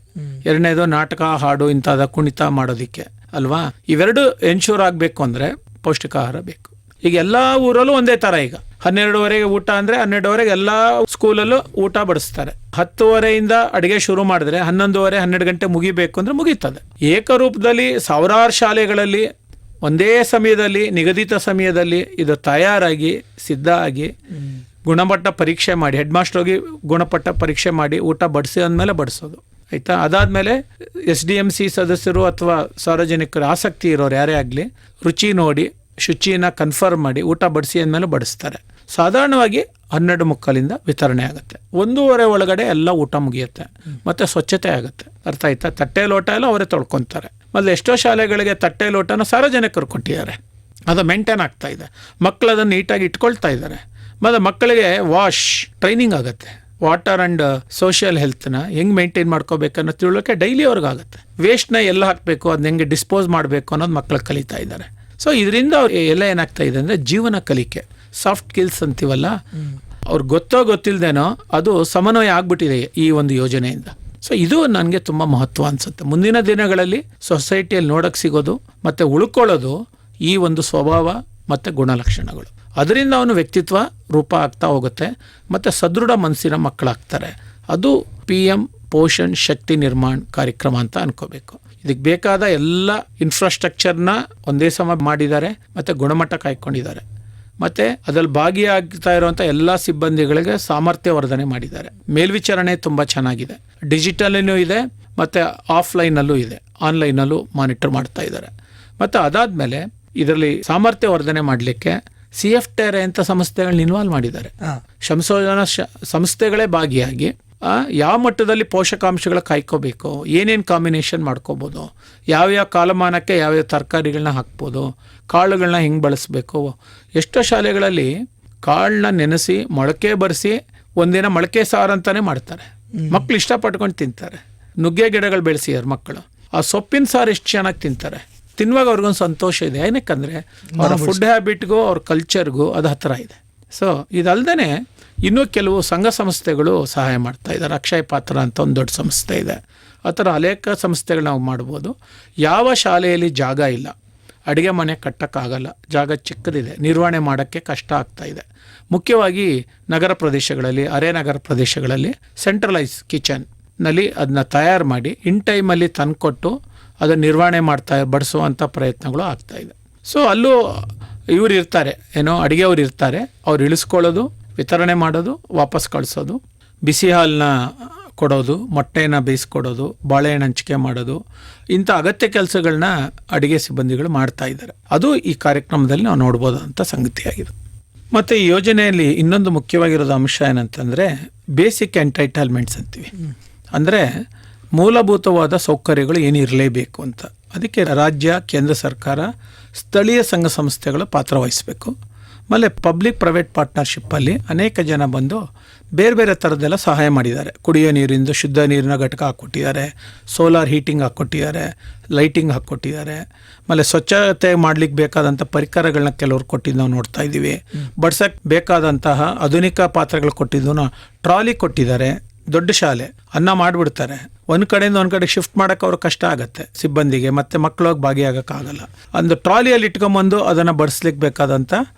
ಎರಡನೇದು ನಾಟಕ, ಹಾಡು, ಇಂಥದ ಕುಣಿತ ಮಾಡೋದಕ್ಕೆ ಅಲ್ವಾ. ಇವೆರಡು ಎನ್ಶೂರ್ ಆಗಬೇಕು ಅಂದರೆ ಪೌಷ್ಟಿಕ ಆಹಾರ ಬೇಕು. ಈಗ ಎಲ್ಲ ಊರಲ್ಲೂ ಒಂದೇ ಥರ. ಈಗ 12:30 ಊಟ ಅಂದರೆ 12:30 ಎಲ್ಲ ಸ್ಕೂಲಲ್ಲೂ ಊಟ ಬಡಿಸ್ತಾರೆ. 10:30 ಅಡುಗೆ ಶುರು ಮಾಡಿದ್ರೆ 11:30, 12 ಗಂಟೆ ಮುಗಿಬೇಕು ಅಂದರೆ ಮುಗೀತದೆ. ಏಕರೂಪದಲ್ಲಿ ಸಾವಿರಾರು ಶಾಲೆಗಳಲ್ಲಿ ಒಂದೇ ಸಮಯದಲ್ಲಿ, ನಿಗದಿತ ಸಮಯದಲ್ಲಿ ಇದು ತಯಾರಾಗಿ ಸಿದ್ಧ ಆಗಿ ಗುಣಮಟ್ಟ ಪರೀಕ್ಷೆ ಮಾಡಿ, ಹೆಡ್ ಮಾಸ್ಟರ್ ಹೋಗಿ ಗುಣಮಟ್ಟ ಪರೀಕ್ಷೆ ಮಾಡಿ ಊಟ ಬಡಿಸಿ ಅಂದಮೇಲೆ ಬಡಿಸೋದು. ಆಯಿತಾ, ಅದಾದಮೇಲೆ SDMC ಸದಸ್ಯರು ಅಥವಾ ಸಾರ್ವಜನಿಕರು ಆಸಕ್ತಿ ಇರೋರು ಯಾರೇ ಆಗಲಿ ರುಚಿ ನೋಡಿ ಶುಚಿನ ಕನ್ಫರ್ಮ್ ಮಾಡಿ ಊಟ ಬಡಿಸಿ ಅಂದಮೇಲೆ ಬಡಿಸ್ತಾರೆ. ಸಾಧಾರಣವಾಗಿ 12:45 ವಿತರಣೆ ಆಗುತ್ತೆ. 1:30 ಒಳಗಡೆ ಎಲ್ಲ ಊಟ ಮುಗಿಯುತ್ತೆ. ಮತ್ತು ಸ್ವಚ್ಛತೆ ಆಗುತ್ತೆ. ಅರ್ಥ ಆಯ್ತಾ. ತಟ್ಟೆ ಲೋಟ ಎಲ್ಲ ಅವರೇ ತೊಳ್ಕೊತಾರೆ. ಮತ್ತು ಎಷ್ಟೋ ಶಾಲೆಗಳಿಗೆ ತಟ್ಟೆ ಲೋಟನ ಸಾರ್ವಜನಿಕರು ಕೊಟ್ಟಿದ್ದಾರೆ. ಅದು ಮೇಂಟೈನ್ ಆಗ್ತಾ ಇದೆ. ಮಕ್ಕಳು ಅದನ್ನು ನೀಟಾಗಿ ಇಟ್ಕೊಳ್ತಾ ಇದ್ದಾರೆ. ಮತ್ತು ಮಕ್ಕಳಿಗೆ ವಾಶ್ ಟ್ರೈನಿಂಗ್ ಆಗುತ್ತೆ. ವಾಟರ್ ಆ್ಯಂಡ್ ಸೋಷಿಯಲ್ ಹೆಲ್ತ್ನ ಹೆಂಗೆ ಮೇಂಟೈನ್ ಮಾಡ್ಕೋಬೇಕನ್ನೋ ತಿಳುವಳಿಕೆ ಡೈಲಿ ಅವ್ರಿಗಾಗುತ್ತೆ. ವೇಸ್ಟ್ನ ಎಲ್ಲ ಹಾಕಬೇಕು, ಅದನ್ನ ಹೆಂಗೆ ಡಿಸ್ಪೋಸ್ ಮಾಡಬೇಕು ಅನ್ನೋದು ಮಕ್ಕಳು ಕಲಿತಾ ಇದ್ದಾರೆ. ಸೊ ಇದರಿಂದ ಅವ್ರು ಎಲ್ಲ ಏನಾಗ್ತಾ ಇದೆ ಅಂದರೆ ಜೀವನ ಕಲಿಕೆ, ಸಾಫ್ಟ್ ಸ್ಕಿಲ್ಸ್ ಅಂತೀವಲ್ಲ, ಅವ್ರಿಗೆ ಗೊತ್ತಿಲ್ಲದೇನೋ ಅದು ಸಮನ್ವಯ ಆಗ್ಬಿಟ್ಟಿದೆ ಈ ಒಂದು ಯೋಜನೆಯಿಂದ. ಸೊ ಇದು ನನಗೆ ತುಂಬ ಮಹತ್ವ ಅನಿಸುತ್ತೆ. ಮುಂದಿನ ದಿನಗಳಲ್ಲಿ ಸೊಸೈಟಿಯಲ್ಲಿ ನೋಡೋಕ್ಕೆ ಸಿಗೋದು ಮತ್ತು ಉಳ್ಕೊಳ್ಳೋದು ಈ ಒಂದು ಸ್ವಭಾವ ಮತ್ತು ಗುಣಲಕ್ಷಣಗಳು. ಅದರಿಂದ ಅವನು ವ್ಯಕ್ತಿತ್ವ ರೂಪ ಆಗ್ತಾ ಹೋಗುತ್ತೆ ಮತ್ತು ಸದೃಢ ಮನಸ್ಸಿನ ಮಕ್ಕಳಾಗ್ತಾರೆ. ಅದು PM ಪೋಷಣ್ ಶಕ್ತಿ ನಿರ್ಮಾಣ ಕಾರ್ಯಕ್ರಮ ಅಂತ ಅನ್ಕೋಬೇಕು. ಇದಕ್ಕೆ ಬೇಕಾದ ಎಲ್ಲ ಇನ್ಫ್ರಾಸ್ಟ್ರಕ್ಚರ್ನ ಒಂದೇ ಸಮ ಮಾಡಿದ್ದಾರೆ ಮತ್ತು ಗುಣಮಟ್ಟ ಕಾಯ್ಕೊಂಡಿದ್ದಾರೆ. ಮತ್ತು ಅದರಲ್ಲಿ ಭಾಗಿಯಾಗ್ತಾ ಇರುವಂಥ ಎಲ್ಲ ಸಿಬ್ಬಂದಿಗಳಿಗೆ ಸಾಮರ್ಥ್ಯ ವರ್ಧನೆ ಮಾಡಿದ್ದಾರೆ. ಮೇಲ್ವಿಚಾರಣೆ ತುಂಬ ಚೆನ್ನಾಗಿದೆ. ಡಿಜಿಟಲ್ಲೂ ಇದೆ ಮತ್ತು ಆಫ್ಲೈನಲ್ಲೂ ಇದೆ, ಆನ್ಲೈನಲ್ಲೂ ಮಾನಿಟರ್ ಮಾಡ್ತಾ ಇದ್ದಾರೆ. ಮತ್ತು ಅದಾದಮೇಲೆ ಇದರಲ್ಲಿ ಸಾಮರ್ಥ್ಯ ವರ್ಧನೆ ಮಾಡಲಿಕ್ಕೆ CFTR ಅಂತ ಸಂಸ್ಥೆಗಳನ್ನ ಇನ್ವಾಲ್ವ್ ಮಾಡಿದ್ದಾರೆ. ಸಂಶೋಧನಾ ಸಂಸ್ಥೆಗಳೇ ಭಾಗಿಯಾಗಿ ಯಾವ ಮಟ್ಟದಲ್ಲಿ ಪೋಷಕಾಂಶಗಳ ಕಾಯ್ಕೋಬೇಕು, ಏನೇನು ಕಾಂಬಿನೇಷನ್ ಮಾಡ್ಕೋಬೋದು, ಯಾವ್ಯಾವ ಕಾಲಮಾನಕ್ಕೆ ಯಾವ್ಯಾವ ತರಕಾರಿಗಳನ್ನ ಹಾಕ್ಬೋದು, ಕಾಳುಗಳನ್ನ ಹೆಂಗೆ ಬಳಸಬೇಕು. ಎಷ್ಟೋ ಶಾಲೆಗಳಲ್ಲಿ ಕಾಳನ್ನ ನೆನೆಸಿ ಮೊಳಕೆ ಬರೆಸಿ ಒಂದಿನ ಮೊಳಕೆ ಸಾರು ಅಂತಾನೆ ಮಾಡ್ತಾರೆ. ಮಕ್ಕಳು ಇಷ್ಟಪಟ್ಕೊಂಡು ತಿಂತಾರೆ. ನುಗ್ಗೆ ಗಿಡಗಳು ಬೆಳೆಸಿದ್ದಾರೆ ಮಕ್ಕಳು. ಆ ಸೊಪ್ಪಿನ ಸಾರು ಎಷ್ಟು ಚೆನ್ನಾಗಿ ತಿಂತಾರೆ. ತಿನ್ನುವಾಗ ಅವ್ರಿಗೊಂದು ಸಂತೋಷ ಇದೆ. ಏನಕ್ಕಂದರೆ ಅವರ ಫುಡ್ ಹ್ಯಾಬಿಟ್ಗೂ ಅವ್ರ ಕಲ್ಚರ್ಗೂ ಅದು ಹತ್ತಿರ ಇದೆ. ಸೊ ಇದಲ್ದೇ ಇನ್ನೂ ಕೆಲವು ಸಂಘ ಸಂಸ್ಥೆಗಳು ಸಹಾಯ ಮಾಡ್ತಾ ಇದ್ದಾರೆ. ಅಕ್ಷಯ ಪಾತ್ರ ಅಂತ ಒಂದು ದೊಡ್ಡ ಸಂಸ್ಥೆ ಇದೆ. ಆ ಥರ ಅನೇಕ ಸಂಸ್ಥೆಗಳು ನಾವು ಮಾಡ್ಬೋದು. ಯಾವ ಶಾಲೆಯಲ್ಲಿ ಜಾಗ ಇಲ್ಲ, ಅಡುಗೆ ಮನೆ ಕಟ್ಟೋಕ್ಕಾಗಲ್ಲ, ಜಾಗ ಚಿಕ್ಕದಿದೆ, ನಿರ್ವಹಣೆ ಮಾಡೋಕ್ಕೆ ಕಷ್ಟ ಆಗ್ತಾ ಇದೆ. ಮುಖ್ಯವಾಗಿ ನಗರ ಪ್ರದೇಶಗಳಲ್ಲಿ, ನಗರ ಪ್ರದೇಶಗಳಲ್ಲಿ ಸೆಂಟ್ರಲೈಸ್ ಕಿಚನ್ನಲ್ಲಿ ಅದನ್ನ ತಯಾರು ಮಾಡಿ ಇನ್ ಟೈಮಲ್ಲಿ ತಂದುಕೊಟ್ಟು ಅದನ್ನು ನಿರ್ವಹಣೆ ಬಡಿಸುವಂಥ ಪ್ರಯತ್ನಗಳು ಆಗ್ತಾಯಿದೆ. ಸೊ ಅಲ್ಲೂ ಇವ್ರು ಇರ್ತಾರೆ, ಅಡುಗೆ ಅವ್ರು ಇರ್ತಾರೆ. ಅವ್ರು ಇಳಿಸ್ಕೊಳ್ಳೋದು, ವಿತರಣೆ ಮಾಡೋದು, ವಾಪಸ್ ಕಳಿಸೋದು, ಬಿಸಿ ಹಾಲನ್ನ ಕೊಡೋದು, ಮೊಟ್ಟೆನ ಬೇಯಿಸ್ಕೊಡೋದು, ಬಾಳೆಹಣ್ಣು ಹಂಚಿಕೆ ಮಾಡೋದು, ಇಂಥ ಅಗತ್ಯ ಕೆಲಸಗಳನ್ನ ಅಡುಗೆ ಸಿಬ್ಬಂದಿಗಳು ಮಾಡ್ತಾ ಇದ್ದಾರೆ. ಅದು ಈ ಕಾರ್ಯಕ್ರಮದಲ್ಲಿ ನಾವು ನೋಡ್ಬೋದಂಥ ಸಂಗತಿಯಾಗಿದೆ. ಮತ್ತು ಈ ಯೋಜನೆಯಲ್ಲಿ ಇನ್ನೊಂದು ಮುಖ್ಯವಾಗಿರೋದು ಅಂಶ ಏನಂತಂದರೆ ಬೇಸಿಕ್ ಎಂಟೈಟಲ್ಮೆಂಟ್ಸ್ ಅಂತೀವಿ. ಅಂದರೆ ಮೂಲಭೂತವಾದ ಸೌಕರ್ಯಗಳು ಏನಿರಲೇಬೇಕು ಅಂತ. ಅದಕ್ಕೆ ರಾಜ್ಯ, ಕೇಂದ್ರ ಸರ್ಕಾರ, ಸ್ಥಳೀಯ ಸಂಘ ಸಂಸ್ಥೆಗಳು ಪಾತ್ರ ವಹಿಸಬೇಕು. ಆಮೇಲೆ ಪಬ್ಲಿಕ್ ಪ್ರೈವೇಟ್ ಪಾರ್ಟ್ನರ್ಶಿಪ್ಪಲ್ಲಿ ಅನೇಕ ಜನ ಬಂದು ಬೇರೆ ಬೇರೆ ಥರದ್ದೆಲ್ಲ ಸಹಾಯ ಮಾಡಿದ್ದಾರೆ. ಕುಡಿಯೋ ನೀರಿಂದ ಶುದ್ಧ ನೀರಿನ ಘಟಕ ಹಾಕ್ಕೊಟ್ಟಿದ್ದಾರೆ, ಸೋಲಾರ್ ಹೀಟಿಂಗ್ ಹಾಕ್ಕೊಟ್ಟಿದ್ದಾರೆ, ಲೈಟಿಂಗ್ ಹಾಕ್ಕೊಟ್ಟಿದ್ದಾರೆ. ಆಮೇಲೆ ಸ್ವಚ್ಛತೆ ಮಾಡ್ಲಿಕ್ಕೆ ಬೇಕಾದಂಥ ಪರಿಕರಗಳನ್ನ ಕೆಲವ್ರು ಕೊಟ್ಟಿದ್ದು ನಾವು ನೋಡ್ತಾ ಇದ್ದೀವಿ. ಬಡ್ಸಕ್ಕೆ ಬೇಕಾದಂತಹ ಆಧುನಿಕ ಪಾತ್ರೆಗಳು ಕೊಟ್ಟಿದ್ದು ಟ್ರಾಲಿ ಕೊಟ್ಟಿದ್ದಾರೆ. ದೊಡ್ಡ ಶಾಲೆ ಅನ್ನ ಮಾಡಿಬಿಡ್ತಾರೆ. ಒಂದು ಕಡೆಯಿಂದ ಒಂದು ಕಡೆ ಶಿಫ್ಟ್ ಮಾಡೋಕೆ ಅವ್ರಿಗೆ ಕಷ್ಟ ಆಗುತ್ತೆ ಸಿಬ್ಬಂದಿಗೆ, ಮತ್ತು ಮಕ್ಕಳೋಗಿ ಭಾಗಿಯಾಗೋಕ್ಕಾಗಲ್ಲ. ಒಂದು ಟ್ರಾಲಿಯಲ್ಲಿ ಇಟ್ಕೊಂಬಂದು ಅದನ್ನು ಬಡಿಸ್ಲಿಕ್ಕೆ ಬೇಕಾದಂಥ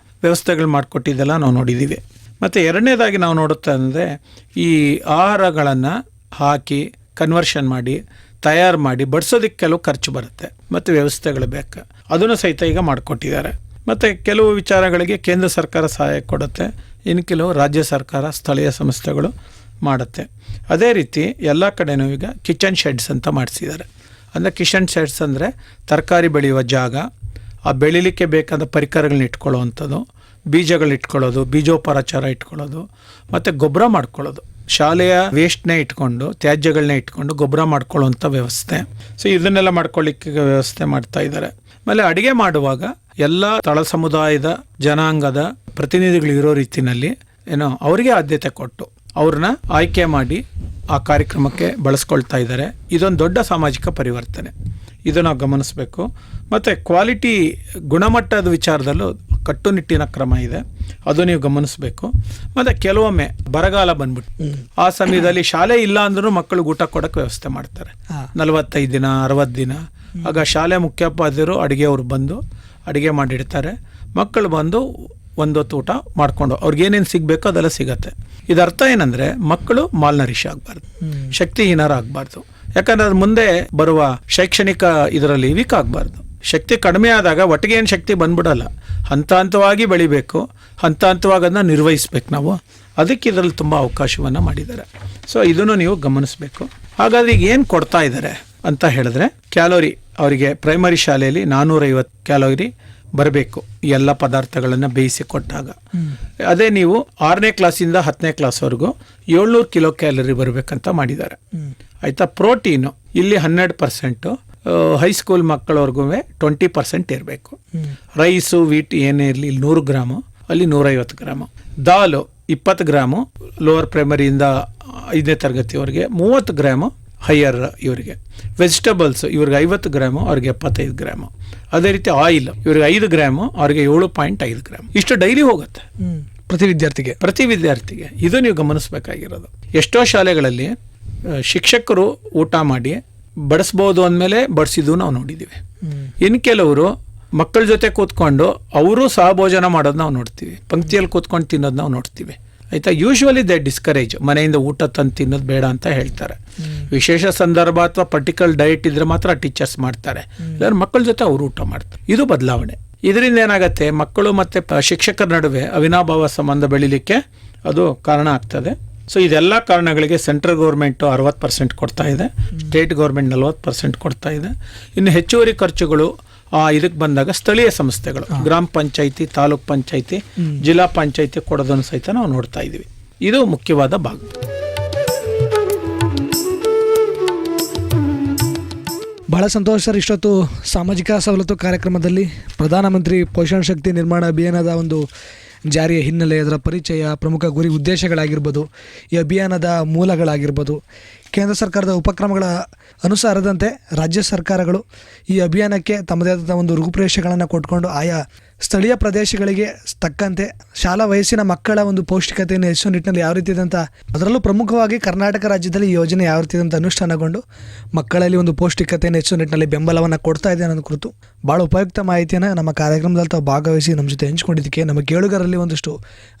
ವ್ಯವಸ್ಥೆಗಳು ಮಾಡಿಕೊಟ್ಟಿದ್ದೆಲ್ಲ ನಾವು ನೋಡಿದ್ದೀವಿ. ಮತ್ತು ಎರಡನೇದಾಗಿ ನಾವು ನೋಡುತ್ತೆ ಅಂದರೆ ಈ ಆಹಾರಗಳನ್ನು ಹಾಕಿ ಕನ್ವರ್ಷನ್ ಮಾಡಿ ತಯಾರು ಮಾಡಿ ಬಡಿಸೋದಕ್ಕೆ ಕೆಲವು ಖರ್ಚು ಬರುತ್ತೆ ಮತ್ತು ವ್ಯವಸ್ಥೆಗಳು ಬೇಕು, ಅದನ್ನು ಸಹಿತ ಈಗ ಮಾಡಿಕೊಟ್ಟಿದ್ದಾರೆ. ಮತ್ತು ಕೆಲವು ವಿಚಾರಗಳಿಗೆ ಕೇಂದ್ರ ಸರ್ಕಾರ ಸಹಾಯ ಕೊಡುತ್ತೆ, ಇನ್ನು ಕೆಲವು ರಾಜ್ಯ ಸರ್ಕಾರ ಸ್ಥಳೀಯ ಸಂಸ್ಥೆಗಳು ಮಾಡುತ್ತೆ. ಅದೇ ರೀತಿ ಎಲ್ಲ ಕಡೆನೂ ಈಗ ಕಿಚನ್ ಶೆಡ್ಸ್ ಅಂತ ಮಾಡಿಸಿದ್ದಾರೆ. ಅಂದರೆ ಕಿಚನ್ ಶೆಡ್ಸ್ ಅಂದರೆ ತರಕಾರಿ ಬೆಳೆಯುವ ಜಾಗ, ಆ ಬೆಳಿಲಿಕ್ಕೆ ಬೇಕಾದ ಪರಿಕರಗಳನ್ನ ಇಟ್ಕೊಳ್ಳೋವಂಥದ್ದು, ಬೀಜಗಳು ಇಟ್ಕೊಳ್ಳೋದು, ಬೀಜೋಪಚಾರ ಇಟ್ಕೊಳ್ಳೋದು, ಮತ್ತು ಗೊಬ್ಬರ ಮಾಡ್ಕೊಳ್ಳೋದು. ಶಾಲೆಯ ವೇಸ್ಟ್ನೇ ಇಟ್ಕೊಂಡು ತ್ಯಾಜ್ಯಗಳನ್ನ ಇಟ್ಕೊಂಡು ಗೊಬ್ಬರ ಮಾಡ್ಕೊಳ್ಳೋವಂಥ ವ್ಯವಸ್ಥೆ. ಸೊ ಇದನ್ನೆಲ್ಲ ಮಾಡ್ಕೊಳ್ಳಿಕ್ಕೆ ವ್ಯವಸ್ಥೆ ಮಾಡ್ತಾ ಇದ್ದಾರೆ. ಆಮೇಲೆ ಅಡುಗೆ ಮಾಡುವಾಗ ಎಲ್ಲ ತಳ ಸಮುದಾಯದ ಜನಾಂಗದ ಪ್ರತಿನಿಧಿಗಳು ಇರೋ ರೀತಿಯಲ್ಲಿ ಅವರಿಗೆ ಆದ್ಯತೆ ಕೊಟ್ಟು ಅವ್ರನ್ನ ಆಯ್ಕೆ ಮಾಡಿ ಆ ಕಾರ್ಯಕ್ರಮಕ್ಕೆ ಬಳಸ್ಕೊಳ್ತಾ ಇದ್ದಾರೆ. ಇದೊಂದು ದೊಡ್ಡ ಸಾಮಾಜಿಕ ಪರಿವರ್ತನೆ, ಇದು ನಾವು ಗಮನಿಸಬೇಕು. ಮತ್ತು ಕ್ವಾಲಿಟಿ ಗುಣಮಟ್ಟದ ವಿಚಾರದಲ್ಲೂ ಕಟ್ಟುನಿಟ್ಟಿನ ಕ್ರಮ ಇದೆ, ಅದು ನೀವು ಗಮನಿಸಬೇಕು. ಮತ್ತು ಕೆಲವೊಮ್ಮೆ ಬರಗಾಲ ಬಂದ್ಬಿಟ್ಟು ಆ ಸಮಯದಲ್ಲಿ ಶಾಲೆ ಇಲ್ಲ ಅಂದ್ರೂ ಮಕ್ಕಳಿಗೆ ಊಟ ಕೊಡೋಕ್ಕೆ ವ್ಯವಸ್ಥೆ ಮಾಡ್ತಾರೆ. 45 ದಿನ 60 ದಿನ ಆಗ ಶಾಲೆ ಮುಖ್ಯೋಪಾಧ್ಯಾಯರು ಅಡುಗೆಯವರು ಬಂದು ಅಡುಗೆ ಮಾಡಿಡ್ತಾರೆ. ಮಕ್ಕಳು ಬಂದು ಒಂದೊತ್ತು ಊಟ ಮಾಡಿಕೊಂಡು ಅವ್ರಿಗೇನೇನು ಸಿಗಬೇಕೋ ಅದೆಲ್ಲ ಸಿಗತ್ತೆ. ಇದರ್ಥ ಏನಂದರೆ ಮಕ್ಕಳು ಮಾಲ್ನರಿಶ್ ಆಗಬಾರ್ದು, ಶಕ್ತಿಹೀನರಾಗಬಾರ್ದು. ಯಾಕಂದ್ರೆ ಅದು ಮುಂದೆ ಬರುವ ಶೈಕ್ಷಣಿಕ ಇದರಲ್ಲಿ ವೀಕ್ ಆಗಬಾರ್ದು. ಶಕ್ತಿ ಕಡಿಮೆ ಆದಾಗ ಒಟ್ಟಿಗೆ ಏನು ಶಕ್ತಿ ಬಂದ್ಬಿಡಲ್ಲ, ಹಂತ ಹಂತವಾಗಿ ಬೆಳಿಬೇಕು, ಹಂತ ಹಂತವಾಗಿ ಅದನ್ನ ನಿರ್ವಹಿಸ್ಬೇಕು ನಾವು. ಅದಕ್ಕೆ ಇದರಲ್ಲಿ ತುಂಬ ಅವಕಾಶವನ್ನು ಮಾಡಿದ್ದಾರೆ. ಸೊ ಇದನ್ನು ನೀವು ಗಮನಿಸಬೇಕು. ಹಾಗಾದ್ರೆ ಈಗ ಏನು ಕೊಡ್ತಾ ಇದ್ದಾರೆ ಅಂತ ಹೇಳಿದ್ರೆ, ಕ್ಯಾಲೋರಿ ಅವರಿಗೆ ಪ್ರೈಮರಿ ಶಾಲೆಯಲ್ಲಿ 450 ಕ್ಯಾಲೋರಿ ಬರಬೇಕು ಎಲ್ಲ ಪದಾರ್ಥಗಳನ್ನು ಬೇಯಿಸಿ ಕೊಟ್ಟಾಗ. ಅದೇ ನೀವು 6ನೇ ಕ್ಲಾಸಿಂದ 10ನೇ ಕ್ಲಾಸ್ವರೆಗೂ 700 ಕಿಲೋ ಕ್ಯಾಲರಿ ಬರಬೇಕಂತ ಮಾಡಿದ್ದಾರೆ. ಆಯಿತಾ. ಪ್ರೋಟೀನು ಇಲ್ಲಿ 12%, ಹೈಸ್ಕೂಲ್ ಮಕ್ಕಳವರೆಗೂ 20% ಇರಬೇಕು. ರೈಸು ವೀಟ್ ಏನೇ ಇರಲಿ ಇಲ್ಲಿ 100 ಗ್ರಾಮು, ಅಲ್ಲಿ 150 ಗ್ರಾಮು. ದಾಲು 20 ಗ್ರಾಮು ಲೋವರ್ ಪ್ರೈಮರಿಯಿಂದ 5ನೇ ತರಗತಿವರೆಗೆ, 30 ಗ್ರಾಮು ಹೈಯರ್ ಇವರಿಗೆ. ವೆಜಿಟಬಲ್ಸ್ ಇವ್ರಿಗೆ 50 ಗ್ರಾಮು, ಅವ್ರಿಗೆ 75 ಗ್ರಾಮು. ಅದೇ ರೀತಿ ಆಯಿಲ್ ಇವ್ರಿಗೆ 5 ಗ್ರಾಮು, ಅವ್ರಿಗೆ 7.5 ಗ್ರಾಮ್. ಇಷ್ಟು ಡೈಲಿ ಹೋಗುತ್ತೆ ಪ್ರತಿ ವಿದ್ಯಾರ್ಥಿಗೆ. ಇದು ನೀವು ಗಮನಿಸಬೇಕಾಗಿರೋದು. ಎಷ್ಟೋ ಶಾಲೆಗಳಲ್ಲಿ ಶಿಕ್ಷಕರು ಊಟ ಮಾಡಿ ಬಡಿಸ್ಬೋದು ಅಂದಮೇಲೆ ಬಡಿಸಿದ್ದು ನಾವು ನೋಡಿದ್ದೀವಿ. ಇನ್ನು ಕೆಲವರು ಮಕ್ಕಳ ಜೊತೆ ಕೂತ್ಕೊಂಡು ಅವರು ಸಹಭೋಜನ ಮಾಡೋದು ನಾವು ನೋಡ್ತೀವಿ, ಪಂಕ್ತಿಯಲ್ಲಿ ಕೂತ್ಕೊಂಡು ತಿನ್ನೋದು ನಾವು ನೋಡ್ತೀವಿ. ಆಯಿತಾ. ಯೂಶ್ವಲಿ ದೇ ಡಿಸ್ಕರೇಜ್, ಮನೆಯಿಂದ ಊಟ ತಂದು ತಿನ್ನೋದು ಬೇಡ ಅಂತ ಹೇಳ್ತಾರೆ. ವಿಶೇಷ ಸಂದರ್ಭ ಅಥವಾ ಪರ್ಟಿಕ್ಯುಲರ್ ಡಯಟ್ ಇದ್ರೆ ಮಾತ್ರ ಟೀಚರ್ಸ್ ಮಾಡ್ತಾರೆ, ಇಲ್ಲಾಂದ್ರೆ ಮಕ್ಕಳ ಜೊತೆ ಅವರು ಊಟ ಮಾಡ್ತಾರೆ. ಇದು ಬದಲಾವಣೆ. ಇದರಿಂದ ಏನಾಗುತ್ತೆ, ಮಕ್ಕಳು ಮತ್ತು ಶಿಕ್ಷಕರ ನಡುವೆ ಅವಿನಾಭಾವ ಸಂಬಂಧ ಬೆಳಿಲಿಕ್ಕೆ ಅದು ಕಾರಣ ಆಗ್ತದೆ. ಸೊ ಇದೆಲ್ಲ ಕಾರಣಗಳಿಗೆ ಸೆಂಟ್ರಲ್ ಗೌರ್ಮೆಂಟು 60% ಕೊಡ್ತಾ ಇದೆ, ಸ್ಟೇಟ್ ಗೌರ್ಮೆಂಟ್ 40% ಕೊಡ್ತಾ ಇದೆ. ಇನ್ನು ಹೆಚ್ಚುವರಿ ಖರ್ಚುಗಳು ಇದಕ್ಕೆ ಬಂದಾಗ ಸ್ಥಳೀಯ ಸಂಸ್ಥೆಗಳು, ಗ್ರಾಮ ಪಂಚಾಯಿತಿ, ತಾಲೂಕ್ ಪಂಚಾಯಿತಿ, ಜಿಲ್ಲಾ ಪಂಚಾಯಿತಿ ಕೊಡೋದನ್ನು ಸಹಿತ ನಾವು ನೋಡ್ತಾ ಇದ್ದೀವಿ. ಇದು ಮುಖ್ಯವಾದ ಭಾಗ. ಬಹಳ ಸಂತೋಷ ಸರ್. ಇಷ್ಟೊತ್ತು ಸಾಮಾಜಿಕ ಸವಲತ್ತು ಕಾರ್ಯಕ್ರಮದಲ್ಲಿ ಪ್ರಧಾನಮಂತ್ರಿ ಪೋಷಣ್ ಶಕ್ತಿ ನಿರ್ಮಾಣ ಅಭಿಯಾನದ ಒಂದು ಜಾರಿಯ ಹಿನ್ನೆಲೆ, ಅದರ ಪರಿಚಯ, ಪ್ರಮುಖ ಗುರಿ ಉದ್ದೇಶಗಳಾಗಿರ್ಬೋದು, ಈ ಅಭಿಯಾನದ ಮೂಲಗಳಾಗಿರ್ಬೋದು, ಕೇಂದ್ರ ಸರ್ಕಾರದ ಉಪಕ್ರಮಗಳ ಅನುಸಾರದಂತೆ ರಾಜ್ಯ ಸರ್ಕಾರಗಳು ಈ ಅಭಿಯಾನಕ್ಕೆ ತಮ್ಮದೇ ಆದ ಒಂದು ರೂಪುರೇಷೆಗಳನ್ನು ಕೊಟ್ಕೊಂಡು ಆಯಾ ಸ್ಥಳೀಯ ಪ್ರದೇಶಗಳಿಗೆ ತಕ್ಕಂತೆ ಶಾಲಾ ವಯಸ್ಸಿನ ಮಕ್ಕಳ ಒಂದು ಪೌಷ್ಟಿಕತೆಯನ್ನು ಹೆಚ್ಚಿಸುವ ನಿಟ್ಟಿನಲ್ಲಿ ಯಾವ ರೀತಿಯಾದಂಥ, ಅದರಲ್ಲೂ ಪ್ರಮುಖವಾಗಿ ಕರ್ನಾಟಕ ರಾಜ್ಯದಲ್ಲಿ ಈ ಯೋಜನೆ ಯಾವ ರೀತಿಯಾದಂಥ ಅನುಷ್ಠಾನಗೊಂಡು ಮಕ್ಕಳಲ್ಲಿ ಒಂದು ಪೌಷ್ಟಿಕತೆಯನ್ನು ಹೆಚ್ಚಿಸುವ ನಿಟ್ಟಿನಲ್ಲಿ ಬೆಂಬಲವನ್ನು ಕೊಡ್ತಾ ಇದೆ ಅನ್ನೋದು ಕುರಿತು ಭಾಳ ಉಪಯುಕ್ತ ಮಾಹಿತಿಯನ್ನು ನಮ್ಮ ಕಾರ್ಯಕ್ರಮದಲ್ಲಿ ತಾವು ಭಾಗವಹಿಸಿ ನಮ್ಮ ಜೊತೆ ಹಂಚಿಕೊಂಡಿದ್ದಕ್ಕೆ, ನಮ್ಮ ಕೇಳುಗರಲ್ಲಿ ಒಂದಷ್ಟು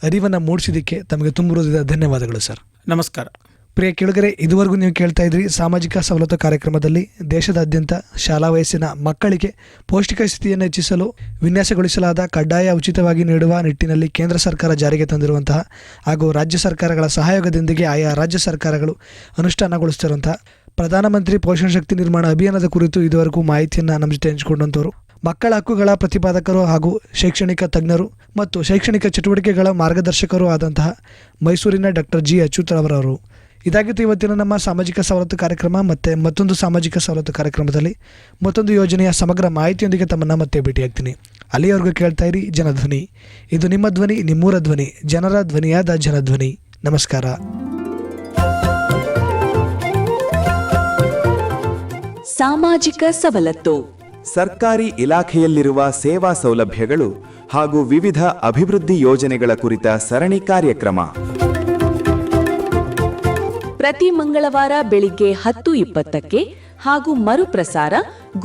ಅರಿವನ್ನು ಮೂಡಿಸಿದ್ದಕ್ಕೆ ತಮಗೆ ತುಂಬ ಧನ್ಯವಾದಗಳು ಸರ್. ನಮಸ್ಕಾರ. ಪ್ರಿಯ ಕೇಳುಗರೆ, ಇದುವರೆಗೂ ನೀವು ಕೇಳ್ತಾ ಇದ್ರಿ ಸಾಮಾಜಿಕ ಸವಲತ್ತು ಕಾರ್ಯಕ್ರಮದಲ್ಲಿ ದೇಶದಾದ್ಯಂತ ಶಾಲಾ ವಯಸ್ಸಿನ ಮಕ್ಕಳಿಗೆ ಪೌಷ್ಟಿಕ ಸ್ಥಿತಿಯನ್ನು ಹೆಚ್ಚಿಸಲು ವಿನ್ಯಾಸಗೊಳಿಸಲಾದ ಕಡ್ಡಾಯ ಉಚಿತವಾಗಿ ನೀಡುವ ನಿಟ್ಟಿನಲ್ಲಿ ಕೇಂದ್ರ ಸರ್ಕಾರ ಜಾರಿಗೆ ತಂದಿರುವಂತಹ ಹಾಗೂ ರಾಜ್ಯ ಸರ್ಕಾರಗಳ ಸಹಯೋಗದೊಂದಿಗೆ ಆಯಾ ರಾಜ್ಯ ಸರ್ಕಾರಗಳು ಅನುಷ್ಠಾನಗೊಳಿಸುತ್ತಿರುವಂತಹ ಪ್ರಧಾನಮಂತ್ರಿ ಪೋಷಣ್ ಶಕ್ತಿ ನಿರ್ಮಾಣ ಅಭಿಯಾನದ ಕುರಿತು ಇದುವರೆಗೂ ಮಾಹಿತಿಯನ್ನು ನಮ್ಮ ಜೊತೆ ಹಂಚಿಕೊಂಡಂಥವರು ಮಕ್ಕಳ ಹಕ್ಕುಗಳ ಪ್ರತಿಪಾದಕರು ಹಾಗೂ ಶೈಕ್ಷಣಿಕ ತಜ್ಞರು ಮತ್ತು ಶೈಕ್ಷಣಿಕ ಚಟುವಟಿಕೆಗಳ ಮಾರ್ಗದರ್ಶಕರು ಆದಂತಹ ಮೈಸೂರಿನ ಡಾಕ್ಟರ್ ಜಿ ಅಚ್ಯುತರವರು. ಇದಾಗಿತ್ತು ಇವತ್ತಿನ ನಮ್ಮ ಸಾಮಾಜಿಕ ಸವಲತ್ತು ಕಾರ್ಯಕ್ರಮ. ಮತ್ತು ಮತ್ತೊಂದು ಸಾಮಾಜಿಕ ಸವಲತ್ತು ಕಾರ್ಯಕ್ರಮದಲ್ಲಿ ಮತ್ತೊಂದು ಯೋಜನೆಯ ಸಮಗ್ರ ಮಾಹಿತಿಯೊಂದಿಗೆ ತಮ್ಮನ್ನು ಮತ್ತೆ ಭೇಟಿಯಾಗ್ತೀನಿ. ಅಲ್ಲಿಯವರೆಗೂ ಕೇಳ್ತಾ ಇರಿ ಜನಧ್ವನಿ. ಇದು ನಿಮ್ಮ ಧ್ವನಿ, ನಿಮ್ಮೂರ ಧ್ವನಿ, ಜನರ ಧ್ವನಿಯಾದ ಜನಧ್ವನಿ. ನಮಸ್ಕಾರ. ಸಾಮಾಜಿಕ ಸವಲತ್ತು. ಸರ್ಕಾರಿ ಇಲಾಖೆಯಲ್ಲಿರುವ ಸೇವಾ ಸೌಲಭ್ಯಗಳು ಹಾಗೂ ವಿವಿಧ ಅಭಿವೃದ್ಧಿ ಯೋಜನೆಗಳ ಕುರಿತ ಸರಣಿ ಕಾರ್ಯಕ್ರಮ. ಪ್ರತಿ ಮಂಗಳವಾರ ಬೆಳಿಗ್ಗೆ 10:20ಕ್ಕೆ ಹಾಗೂ ಮರುಪ್ರಸಾರ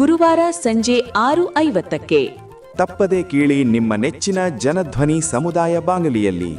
ಗುರುವಾರ ಸಂಜೆ 6:50ಕ್ಕೆ. ತಪ್ಪದೆ ಕೇಳಿ ನಿಮ್ಮ ನೆಚ್ಚಿನ ಜನಧ್ವನಿ ಸಮುದಾಯ ಬಾನುಲಿಯಲ್ಲಿ.